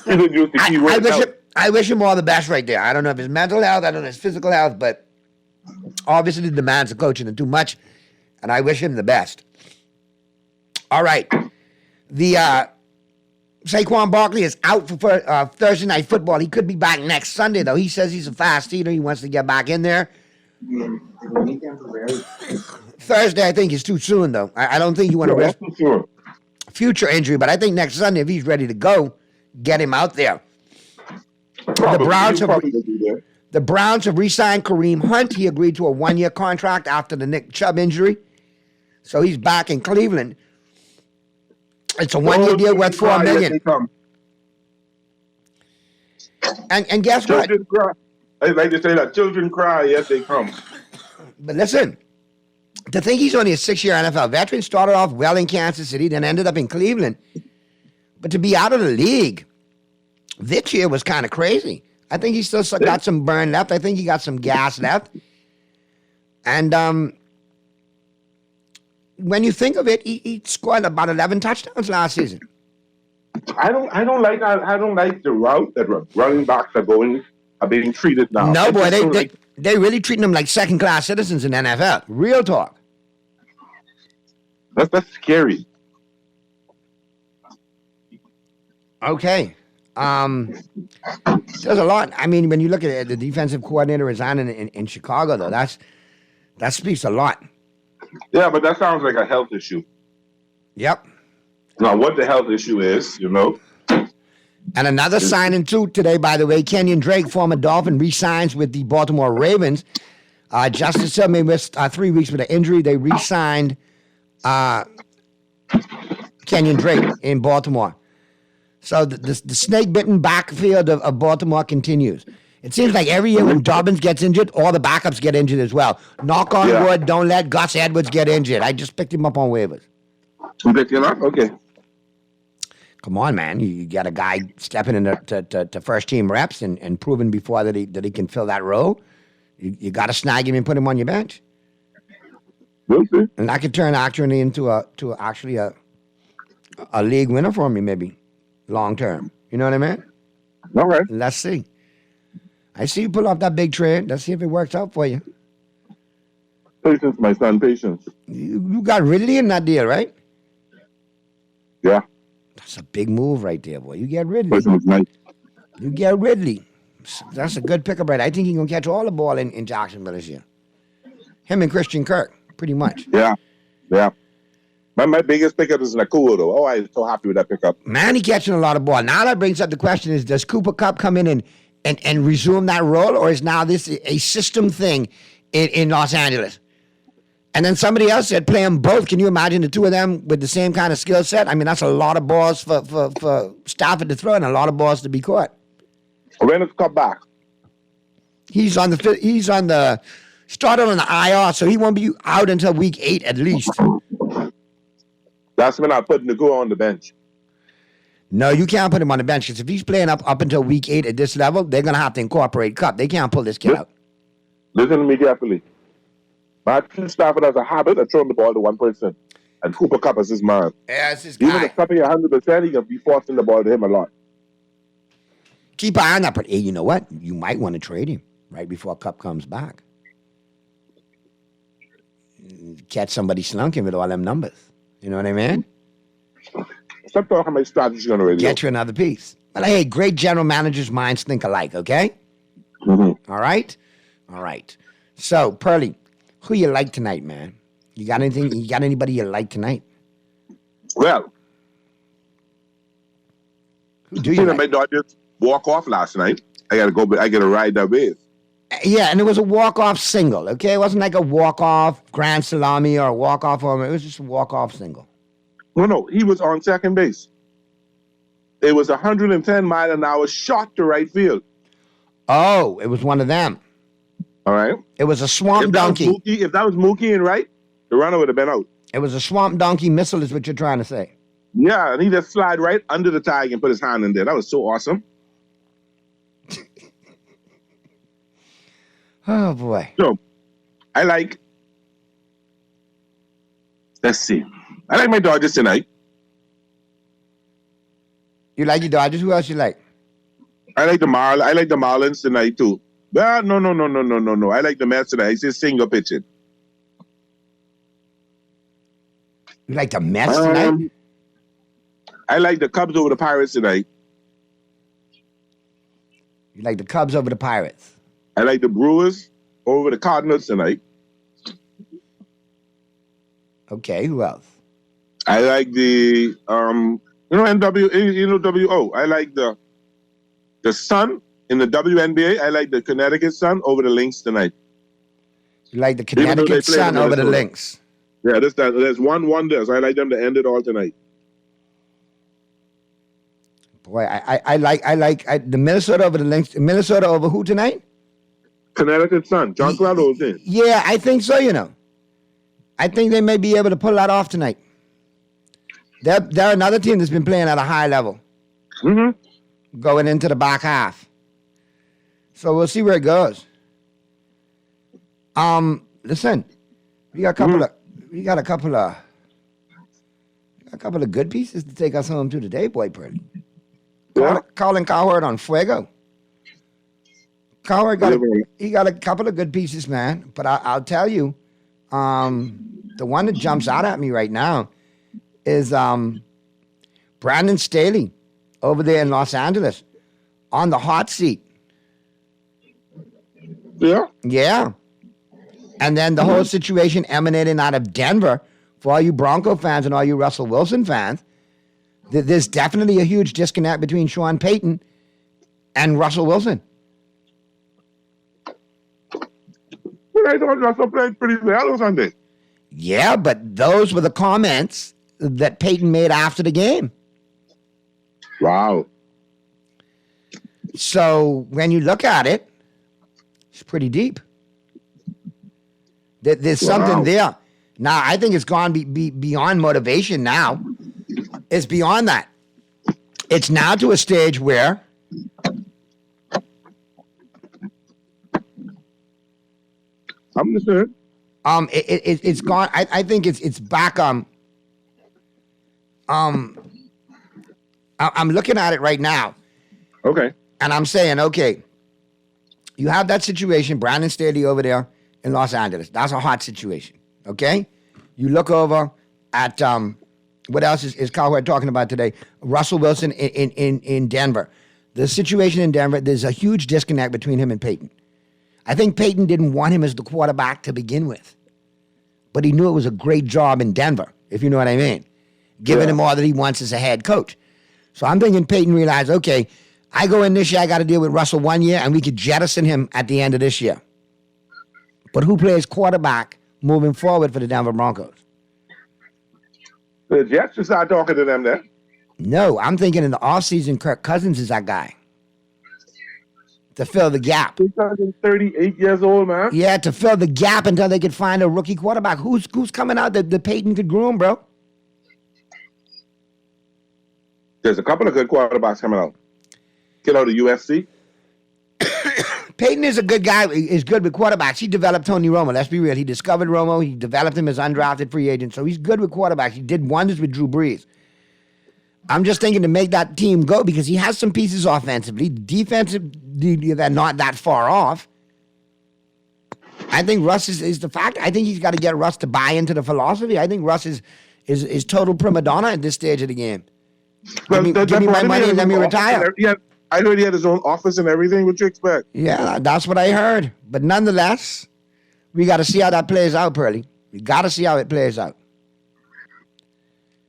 I wish him all the best right there. I don't know if it's mental health, I don't know if it's physical health, but obviously the demands of coaching are too much, and I wish him the best. All right. The Saquon Barkley is out for Thursday Night Football. He could be back next Sunday, though. He says he's a fast eater. He wants to get back in there. Thursday, I think, is too soon, though. I don't think you want to risk future injury, but I think next Sunday, if he's ready to go, get him out there. The Browns have re-signed Kareem Hunt. He agreed to a 1-year contract after the Nick Chubb injury. So he's back in Cleveland. It's a 1-year deal worth $4 million. And guess what? Cry. I like to say that children cry, yes, they come. But listen, to think he's only a 6-year NFL veteran, started off well in Kansas City, then ended up in Cleveland. But to be out of the league this year was kind of crazy. I think he still got some burn left. I think he got some gas left. And when you think of it, he scored about 11 touchdowns last season. I don't like the route that running backs are being treated now. No, boy, they really treating them like second-class citizens in NFL. Real talk. That's scary. Okay. There's a lot. I mean, when you look at it, the defensive coordinator resigning in Chicago, though, that speaks a lot. Yeah, but that sounds like a health issue. Yep. Now, what the health issue is, you know. And another signing, too, today, by the way, Kenyon Drake, former Dolphin, re-signs with the Baltimore Ravens. Justice Tillman missed 3 weeks with an injury. They re-signed Kenyon Drake in Baltimore. So the snake-bitten backfield of Baltimore continues. It seems like every year when Dobbins gets injured, all the backups get injured as well. Knock on wood, don't let Gus Edwards get injured. I just picked him up on waivers. You picked him up? Okay. Come on, man. You got a guy stepping into to first-team reps and proving before that he can fill that role. You got to snag him and put him on your bench. We'll see. And that could turn actually into a league winner for me, maybe, long term. You know what I mean? All right. Let's see. I see you pull off that big trade. Let's see if it works out for you. Patience, my son, patience. You got Ridley in that deal, right? Yeah. That's a big move right there, boy. You get Ridley. Nice. You get Ridley. That's a good pickup, right? I think he's going to catch all the ball in Jacksonville this year. Him and Christian Kirk, pretty much. Yeah. My biggest pickup is Nakua, though. Oh, I'm so happy with that pickup. Man, he's catching a lot of ball. Now that brings up the question is, does Cooper Kupp come in and resume that role, or is now this a system thing in Los Angeles? And then somebody else said play them both. Can you imagine the two of them with the same kind of skill set? I mean, that's a lot of balls for Stafford to throw and a lot of balls to be caught. When is Kupp back? He's on the Started on the IR, so he won't be out until week 8 at least. That's when I put Nagu on the bench. No, you can't put him on the bench because if he's playing up until week 8 at this level, they're going to have to incorporate Cup. They can't pull this kid out. Listen to me carefully. Matthew Stafford has a habit of throwing the ball to one person, and Cooper Cup is his man. Yeah, it's his Even guy. if Cup is 100%, he can be forcing the ball to him a lot. Keep an eye on that, but hey, you know what? You might want to trade him right before Cup comes back. Catch somebody slunking with all them numbers. You know what I mean? Stop talking about strategy on the radio. Get you another piece. But hey, great general managers' minds think alike, okay? Mm-hmm. All right? All right. So, Pearly, who you like tonight, man? You got anything? You got anybody you like tonight? Well, who do you like? My Dodgers walk off last night. I got to go, but I got to ride that wave. Yeah, and it was a walk-off single, okay? It wasn't like a walk-off grand salami or a walk-off home. It was just a walk-off single. No, he was on second base. It was 110-mile-an-hour shot to right field. Oh, it was one of them. All right. It was a swamp donkey. If that was Mookie and right, the runner would have been out. It was a swamp donkey missile is what you're trying to say. Yeah, and he just slid right under the tag and put his hand in there. That was so awesome. Oh, boy. So, let's see. I like my Dodgers tonight. You like your Dodgers? Who else you like? I like the Marlins tonight, too. Well, no. I like the Mets tonight. It's single pitching. You like the Mets tonight? I like the Cubs over the Pirates tonight. You like the Cubs over the Pirates? I like the Brewers over the Cardinals tonight. Okay, who else? I like the NWO. I like the Sun in the WNBA. I like the Connecticut Sun over the Lynx tonight. You like the Connecticut Sun over the Lynx? Yeah, there's one wonder. So I like them to end it all tonight. Boy, I like the Minnesota over the Lynx. Minnesota over who tonight? Connecticut Sun. John Claude's in. Yeah, I think so, you know. I think they may be able to pull that off tonight. They're another team that's been playing at a high level. Mm-hmm. Going into the back half. So we'll see where it goes. Listen, we got a couple of good pieces to take us home to today, boy, Purdy. Yeah. Colin Cowherd on Fuego. Cowherd got a couple of good pieces, man. But I'll tell you, the one that jumps out at me right now is Brandon Staley over there in Los Angeles on the hot seat. Yeah? Yeah. And then the whole situation emanating out of Denver for all you Bronco fans and all you Russell Wilson fans. There's definitely a huge disconnect between Sean Payton and Russell Wilson. But I thought Russell played pretty well on Sunday. Yeah, but those were the comments that Payton made after the game. Wow. So when you look at it, it's pretty deep. There's something there. Now, I think it's gone beyond motivation now. It's beyond that. It's now to a stage where I'm listening. It's gone. I think it's back. I'm looking at it right now. Okay. And I'm saying, okay, you have that situation, Brandon Staley over there in Los Angeles. That's a hot situation. Okay. You look over at what else is Cowherd talking about today? Russell Wilson in Denver. The situation in Denver, there's a huge disconnect between him and Payton. I think Payton didn't want him as the quarterback to begin with, but he knew it was a great job in Denver, if you know what I mean, giving him all that he wants as a head coach. So I'm thinking Payton realized, okay, I go in this year, I got to deal with Russell 1 year, and we could jettison him at the end of this year. But who plays quarterback moving forward for the Denver Broncos? The Jets just start talking to them then. No, I'm thinking in the offseason, Kirk Cousins is that guy. to fill the gap. 38 years old, man. Yeah, to fill the gap until they could find a rookie quarterback. Who's coming out that Peyton could groom, bro? There's a couple of good quarterbacks coming out. Get out of USC. Peyton is a good guy. He's good with quarterbacks. He developed Tony Romo. Let's be real. He discovered Romo. He developed him as undrafted free agent. So he's good with quarterbacks. He did wonders with Drew Brees. I'm just thinking to make that team go because he has some pieces offensively. Defensively, they're not that far off. I think Russ is the fact. I think he's got to get Russ to buy into the philosophy. I think Russ is total prima donna at this stage of the game. Give me my money and let me retire. I heard he had his own office and everything. What you expect? Yeah, that's what I heard. But nonetheless, we got to see how that plays out, Pearly. We got to see how it plays out.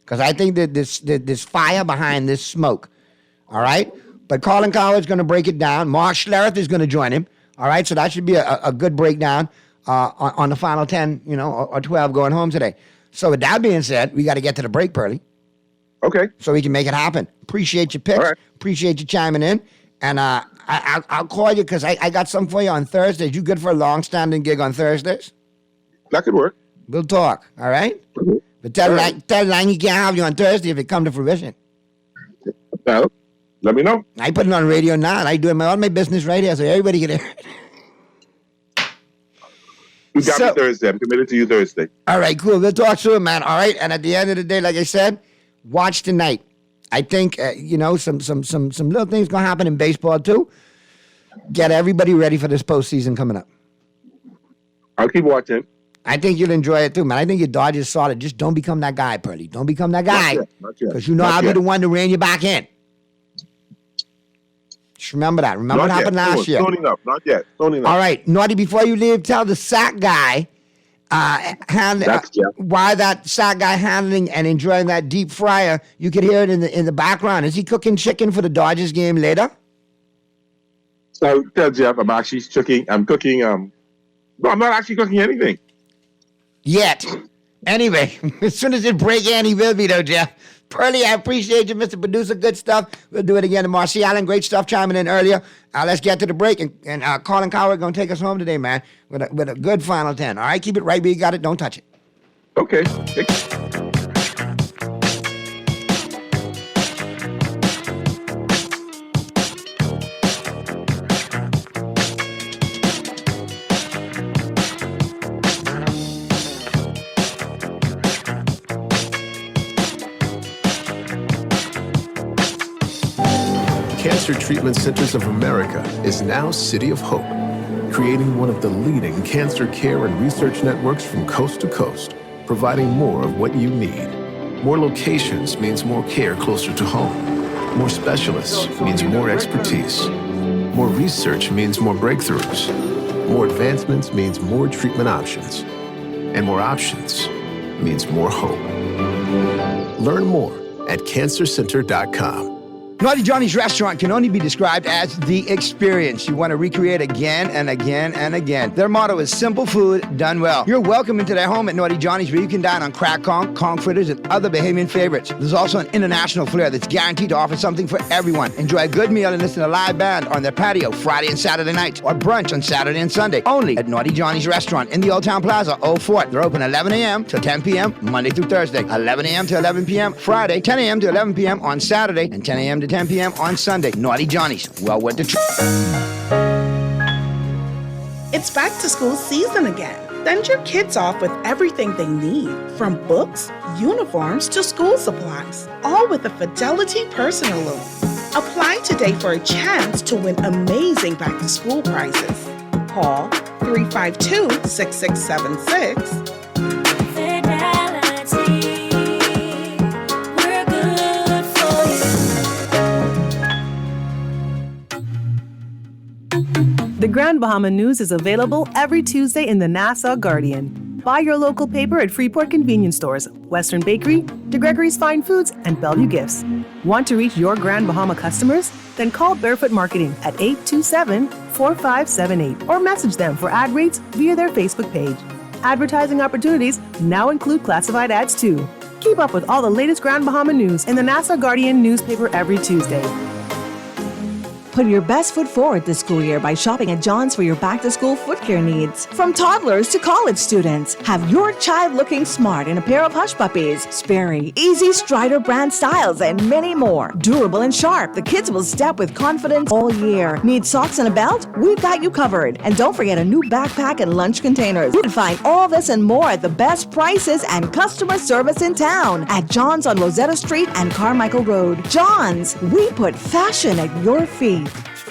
Because I think that this fire behind this smoke, all right? But Colin Cowherd's going to break it down. Mark Schlereth is going to join him, all right? So that should be a good breakdown on the final 10, or 12 going home today. So with that being said, we got to get to the break, Pearly. Okay. So we can make it happen. Appreciate your picks. Right. Appreciate you chiming in. And I'll call you because I got something for you on Thursdays. You good for a long-standing gig on Thursdays? That could work. We'll talk, all right? Mm-hmm. But tell Lang he can't have you on Thursday if it come to fruition. Well, let me know. I put it on radio now, and I do all my business right here so everybody can hear it. You got me Thursday. I'm committed to you Thursday. All right, cool. We'll talk soon, man. All right? And at the end of the day, like I said, watch tonight. I think, some little things going to happen in baseball, too. Get everybody ready for this postseason coming up. I'll keep watching. I think you'll enjoy it, too, man. I think your Dodgers solid. Just don't become that guy, Pearly. Don't become that guy. Not yet. Because I'll be the one to rein you back in. Just remember that. Remember what happened last year. Stoning up. Not yet. Stoning up. All right. Naughty, before you leave, tell the sack guy why that sack guy handling and enjoying that deep fryer. You could hear it in the background. Is he cooking chicken for the Dodgers game later? So tell Jeff I'm actually cooking. I'm cooking. No, I'm not actually cooking anything. Yet. Anyway, as soon as it break in, he will be though, Jeff. Pearly, I appreciate you, Mr. Producer. Good stuff. We'll do it again tomorrow. See, Alan, great stuff chiming in earlier. Let's get to the break. And Colin Cowherd going to take us home today, man, with a good final 10. All right? Keep it right where you got it. Don't touch it. Okay. Cancer Treatment Centers of America is now City of Hope, creating one of the leading cancer care and research networks from coast to coast, providing more of what you need. More locations means more care closer to home. More specialists means more expertise. More research means more breakthroughs. More advancements means more treatment options. And more options means more hope. Learn more at cancercenter.com. Naughty Johnny's restaurant can only be described as the experience you want to recreate again and again and again. Their motto is simple food done well. You're welcome into their home at Naughty Johnny's where you can dine on crack conch fritters, and other Bahamian favorites. There's also an international flair that's guaranteed to offer something for everyone. Enjoy a good meal and listen to a live band on their patio Friday and Saturday nights, or brunch on Saturday and Sunday. Only at Naughty Johnny's restaurant in the Old Town Plaza, Old Fort. They're open 11 a.m. to 10 p.m. Monday through Thursday, 11 a.m. to 11 p.m. Friday, 10 a.m. to 11 p.m. on Saturday, and 10 a.m. to 10 p.m. on Sunday. Naughty Johnny's. Well worth the trip. It's back to school season again. Send your kids off with everything they need, from books, uniforms, to school supplies, all with a Fidelity personal loan. Apply today for a chance to win amazing back-to-school prizes. Call 352-6676. The Grand Bahama News is available every Tuesday in the Nassau Guardian. Buy your local paper at Freeport Convenience Stores, Western Bakery, DeGregory's Fine Foods, and Bellevue Gifts. Want to reach your Grand Bahama customers? Then call Barefoot Marketing at 827-4578 or message them for ad rates via their Facebook page. Advertising opportunities now include classified ads too. Keep up with all the latest Grand Bahama news in the Nassau Guardian newspaper every Tuesday. Put your best foot forward this school year by shopping at John's for your back-to-school foot care needs. From toddlers to college students, have your child looking smart in a pair of Hush Puppies, Sperry, Easy Strider brand styles, and many more. Durable and sharp, the kids will step with confidence all year. Need socks and a belt? We've got you covered. And don't forget a new backpack and lunch containers. You can find all this and more at the best prices and customer service in town at John's on Rosetta Street and Carmichael Road. John's, we put fashion at your feet.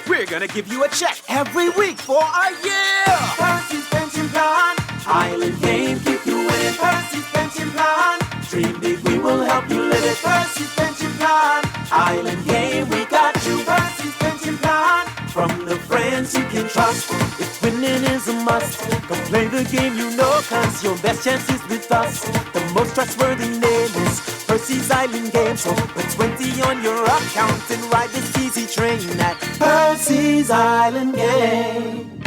We're gonna give you a check every week for a year. Percy's Pension Plan. Island Game, keep you winning. Percy's Pension Plan. Dream big, we will help you live it. Percy's Pension Plan. Island Game, we got you. Percy's Pension Plan. From the friends you can trust. If winning is a must, come play the game you know, cause your best chance is with us. The most trustworthy name is Percy's Island Game. So put 20 on your account and ride this easy train at Percy's Island Game.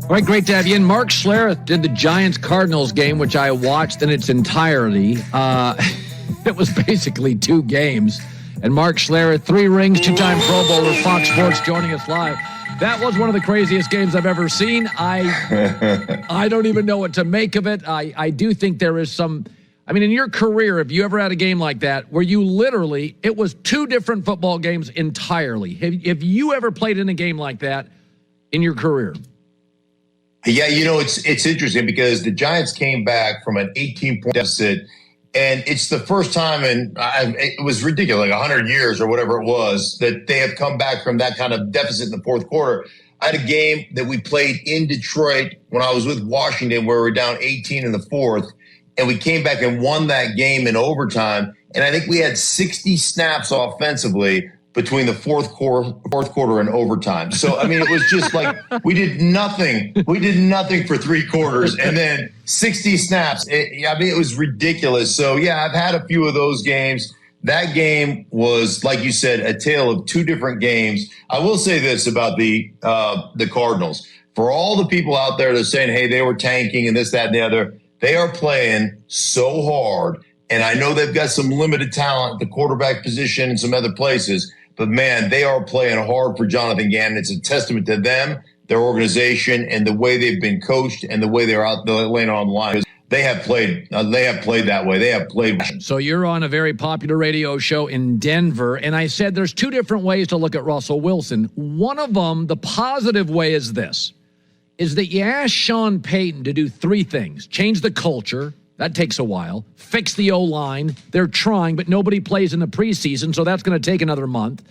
All right, great to have you in. Mark Schlereth did the Giants-Cardinals game, which I watched in its entirety. It was basically 2 games. And Mark Schlereth, 3 rings, 2-time Pro Bowler, Fox Sports, joining us live. That was one of the craziest games I've ever seen. I don't even know what to make of it. I do think there is some... I mean, in your career, have you ever had a game like that where you literally... It was 2 different football games entirely. Have you ever played in a game like that in your career? Yeah, it's interesting because the Giants came back from an 18-point deficit, and it's the first time it was ridiculous, like 100 years or whatever it was, that they have come back from that kind of deficit in the fourth quarter. I had a game that we played in Detroit when I was with Washington where we were down 18 in the fourth, and we came back and won that game in overtime, and I think we had 60 snaps offensively between the fourth quarter and overtime. So, I mean, it was just like we did nothing. We did nothing for 3 quarters and then 60 snaps. It was ridiculous. So, yeah, I've had a few of those games. That game was, like you said, a tale of 2 different games. I will say this about the Cardinals. For all the people out there that are saying, hey, they were tanking and this, that, and the other, they are playing so hard. And I know they've got some limited talent at the quarterback position and some other places. But, man, they are playing hard for Jonathan Gannon. It's a testament to them, their organization, and the way they've been coached and the way they're out there laying on the line. They have played that way. They have played. So you're on a very popular radio show in Denver, and I said there's 2 different ways to look at Russell Wilson. One of them, the positive way, is this, is that you ask Sean Payton to do 3 things. Change the culture. That takes a while. Fix the O-line. They're trying, but nobody plays in the preseason, so that's going to take another month.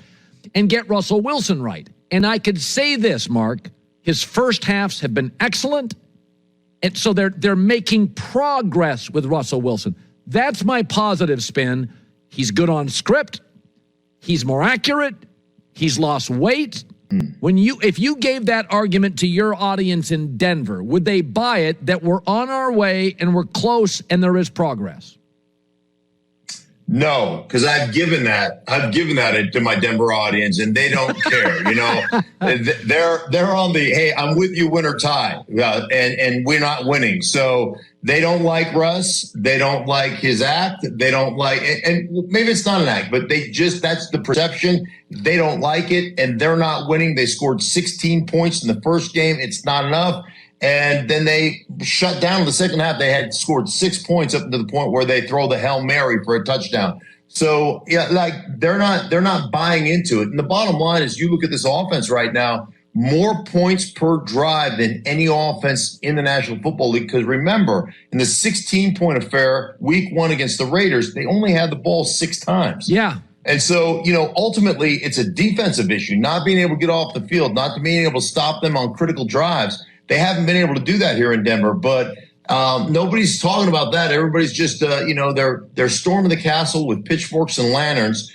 And get Russell Wilson right. And I could say this, Mark, his first halves have been excellent, and so they're making progress with Russell Wilson. That's my positive spin. He's good on script. He's more accurate. He's lost weight. If you gave that argument to your audience in Denver, would they buy it that we're on our way and we're close and there is progress? No, because I've given that to my Denver audience, and they don't care. They're on the hey, I'm with you, win or tie, and we're not winning. So they don't like Russ. They don't like his act. They don't like, and maybe it's not an act, but that's the perception. They don't like it, and they're not winning. They scored 16 points in the first game. It's not enough. And then they shut down in the second half. They had scored 6 points up to the point where they throw the Hail Mary for a touchdown. So, yeah, like they're not buying into it. And the bottom line is you look at this offense right now, more points per drive than any offense in the National Football League. Because remember, in the 16-point affair, week 1 against the Raiders, they only had the ball 6 times. Yeah. And so, ultimately it's a defensive issue, not being able to get off the field, not being able to stop them on critical drives. They haven't been able to do that here in Denver, but nobody's talking about that. Everybody's just, they're storming the castle with pitchforks and lanterns,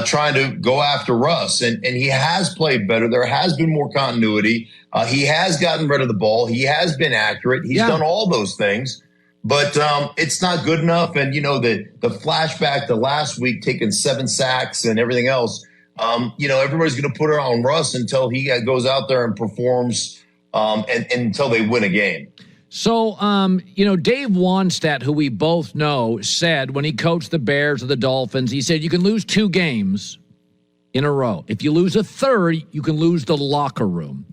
trying to go after Russ. And he has played better. There has been more continuity. He has gotten rid of the ball. He has been accurate. He's done all those things, but it's not good enough. And, the flashback to last week, taking 7 sacks and everything else, everybody's going to put it on Russ until he goes out there and performs and until they win a game. So, Dave Wannstedt, who we both know, said when he coached the Bears or the Dolphins, he said you can lose 2 games in a row. If you lose a third, you can lose the locker room.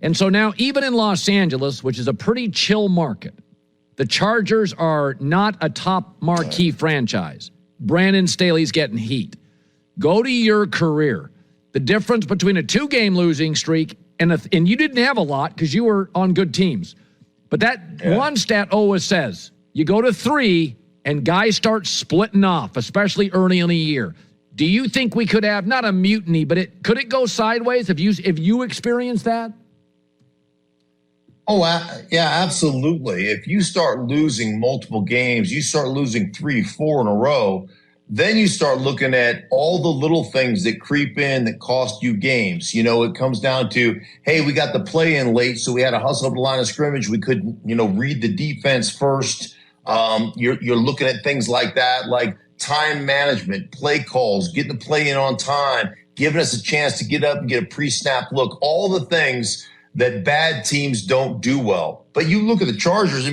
And so now, even in Los Angeles, which is a pretty chill market, the Chargers are not a top marquee franchise. Brandon Staley's getting heat. Go to your career. The difference between a 2-game losing streak and you didn't have a lot because you were on good teams. But one stat always says you go to 3 and guys start splitting off, especially early in the year. Do you think we could have not a mutiny, but could it go sideways if you experienced that? Oh, yeah, absolutely. If you start losing multiple games, you start losing 3, 4 in a row, then you start looking at all the little things that creep in that cost you games. It comes down to, hey, we got the play in late, so we had to hustle up the line of scrimmage. We couldn't, read the defense first. You're looking at things like that, like time management, play calls, getting the play in on time, giving us a chance to get up and get a pre-snap look, all the things that bad teams don't do well. But you look at the Chargers,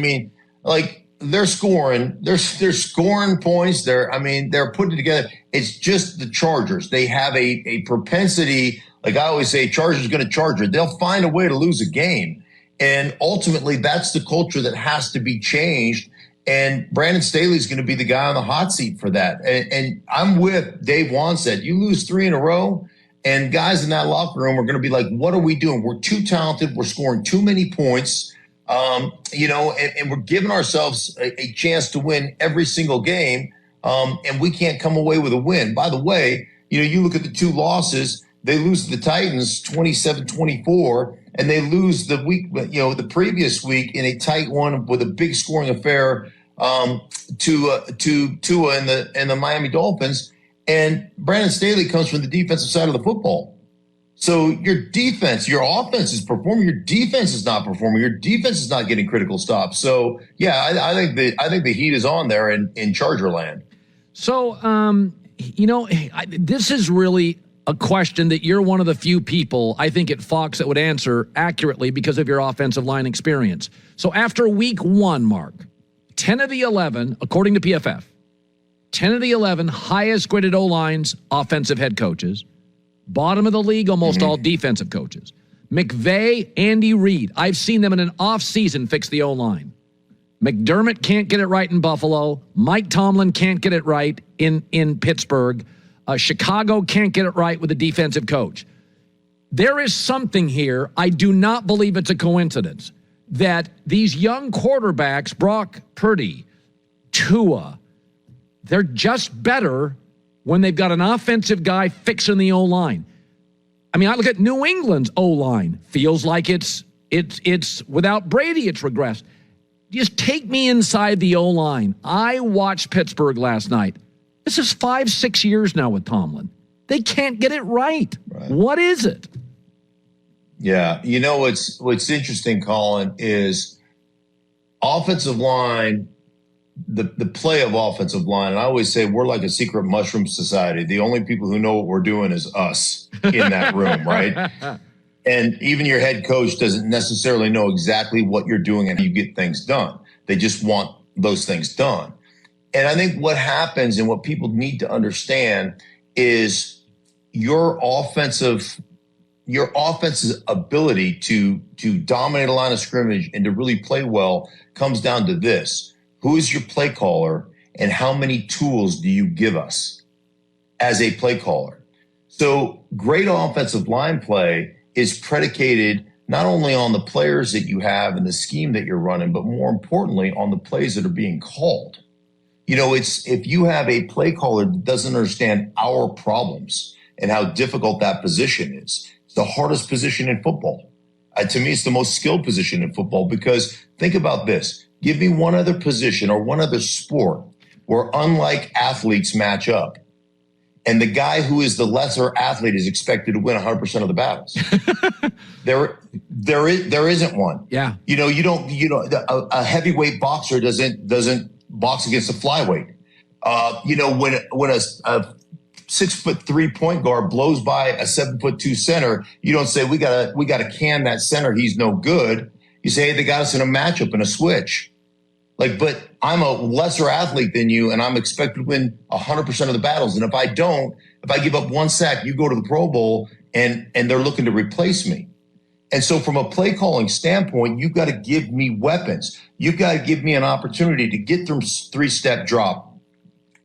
they're scoring points. They're putting it together. It's just the Chargers. They have a propensity, like I always say, Chargers going to Charger. They'll find a way to lose a game. And ultimately, that's the culture that has to be changed. And Brandon Staley's going to be the guy on the hot seat for that. And I'm with Dave Wannstedt. You lose 3 in a row, and guys in that locker room are going to be like, what are we doing? We're too talented. We're scoring too many points. And we're giving ourselves a chance to win every single game. And we can't come away with a win. By the way, you look at the 2 losses, they lose to the Titans 27-24, and they lose the week, the previous week in a tight one with a big scoring affair to Tua and the Miami Dolphins. And Brandon Staley comes from the defensive side of the football. So your offense is performing. Your defense is not performing. Your defense is not getting critical stops. So yeah, I think the heat is on there in Charger land. So this is really a question that you're one of the few people I think at Fox that would answer accurately because of your offensive line experience. So after week 1, Mark, 10 of the 11, according to PFF, 10 of the 11 highest graded O-lines, offensive head coaches. Bottom of the league, almost all defensive coaches. McVay, Andy Reid. I've seen them in an off-season fix the O-line. McDermott can't get it right in Buffalo. Mike Tomlin can't get it right in Pittsburgh. Chicago can't get it right with a defensive coach. There is something here. I do not believe it's a coincidence that these young quarterbacks, Brock Purdy, Tua, they're just better when they've got an offensive guy fixing the O-line. I look at New England's O-line. Feels like it's without Brady, it's regressed. Just take me inside the O-line. I watched Pittsburgh last night. This is 5-6 years now with Tomlin. They can't get it right. What is it? Yeah. What's interesting, Colin, is offensive line, the play of offensive line. And I always say we're like a secret mushroom society. The only people who know what we're doing is us in that room, right? And even your head coach doesn't necessarily know exactly what you're doing and how you get things done. They just want those things done. And I think what happens and what people need to understand is your offense's ability to dominate a line of scrimmage and to really play well comes down to this. Who is your play caller and how many tools do you give us as a play caller? So great offensive line play is predicated not only on the players that you have and the scheme that you're running, but more importantly on the plays that are being called. It's if you have a play caller that doesn't understand our problems and how difficult that position is, it's the hardest position in football. To me, it's the most skilled position in football because think about this. Give me one other position or one other sport where unlike athletes match up and the guy who is the lesser athlete is expected to win 100% of the battles. There isn't one. Yeah. A heavyweight boxer doesn't box against a flyweight. When a 6'3" point guard blows by a 7'2" center, you don't say we gotta can that center. He's no good. You say, hey, they got us in a matchup and a switch. Like, but I'm a lesser athlete than you, and I'm expected to win 100% of the battles. And if I don't, if I give up one sack, you go to the Pro Bowl, and they're looking to replace me. And so from a play calling standpoint, you've got to give me weapons. You've got to give me an opportunity to get through three-step drop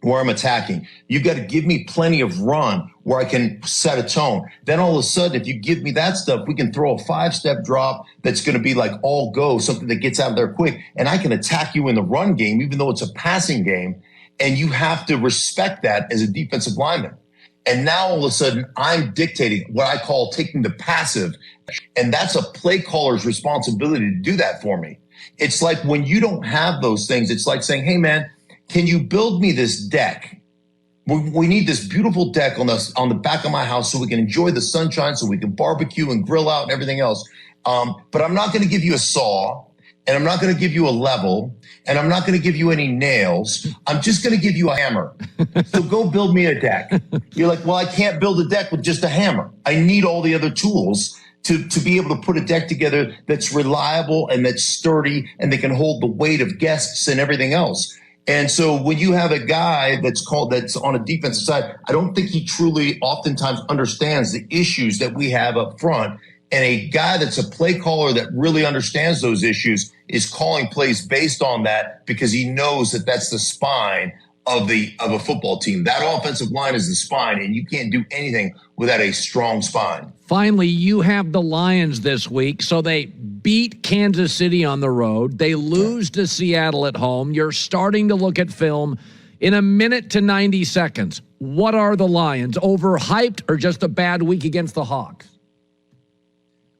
where I'm attacking. You've got to give me plenty of run where I can set a tone. Then all of a sudden, if you give me that stuff, we can throw a 5-step drop that's going to be like all go, something that gets out there quick. And I can attack you in the run game, even though it's a passing game. And you have to respect that as a defensive lineman. And now all of a sudden, I'm dictating what I call taking the passive. And that's a play caller's responsibility to do that for me. It's like when you don't have those things, it's like saying, hey, man, can you build me this deck? We need this beautiful deck on the back of my house so we can enjoy the sunshine, so we can barbecue and grill out and everything else. But I'm not going to give you a saw, and I'm not going to give you a level, and I'm not going to give you any nails. I'm just going to give you a hammer. So go build me a deck. You're like, well, I can't build a deck with just a hammer. I need all the other tools to be able to put a deck together that's reliable and that's sturdy and that can hold the weight of guests and everything else. And so when you have a guy that's on a defensive side, I don't think he truly oftentimes understands the issues that we have up front. And a guy that's a play caller that really understands those issues is calling plays based on that because he knows that that's the spine of a football team. That offensive line is the spine, and you can't do anything without a strong spine. Finally, you have the Lions this week, so they beat Kansas City on the road. They lose to Seattle at home. You're starting to look at film in a minute to 90 seconds. What are the Lions, overhyped or just a bad week against the Hawks?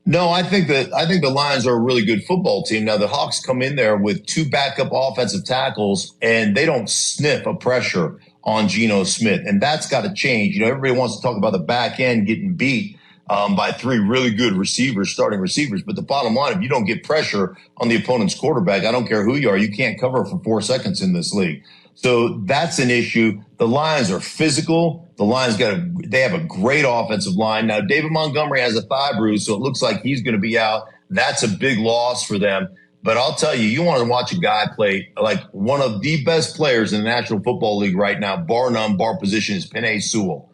No, I think the Lions are a really good football team. Now, the Hawks come in there with 2 backup offensive tackles, and they don't sniff a pressure on Geno Smith, and that's got to change. You know, everybody wants to talk about the back end getting beat by 3 really good receivers, starting receivers, but the bottom line, if you don't get pressure on the opponent's quarterback, I don't care who you are, you can't cover for 4 seconds in this league. So that's an issue. The Lions are physical. The Lions they have a great offensive line. Now, David Montgomery has a thigh bruise, so it looks like he's going to be out. That's a big loss for them. But I'll tell you, you want to watch a guy play like one of the best players in the National Football League right now, bar none, bar position, is Penei Sewell.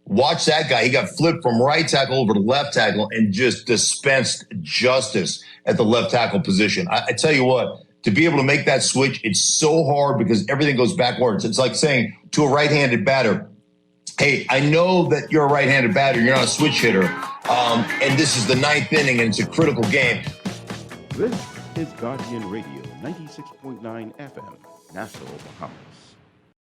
Watch that guy. He got flipped from right tackle over to left tackle and just dispensed justice at the left tackle position. I tell you what, to be able to make that switch, it's so hard because everything goes backwards. It's like saying to a right-handed batter, hey, I know that you're a right-handed batter. You're not a switch hitter. And this is the 9th inning, and it's a critical game. This is Guardian Radio, 96.9 FM, Nassau, Bahamas.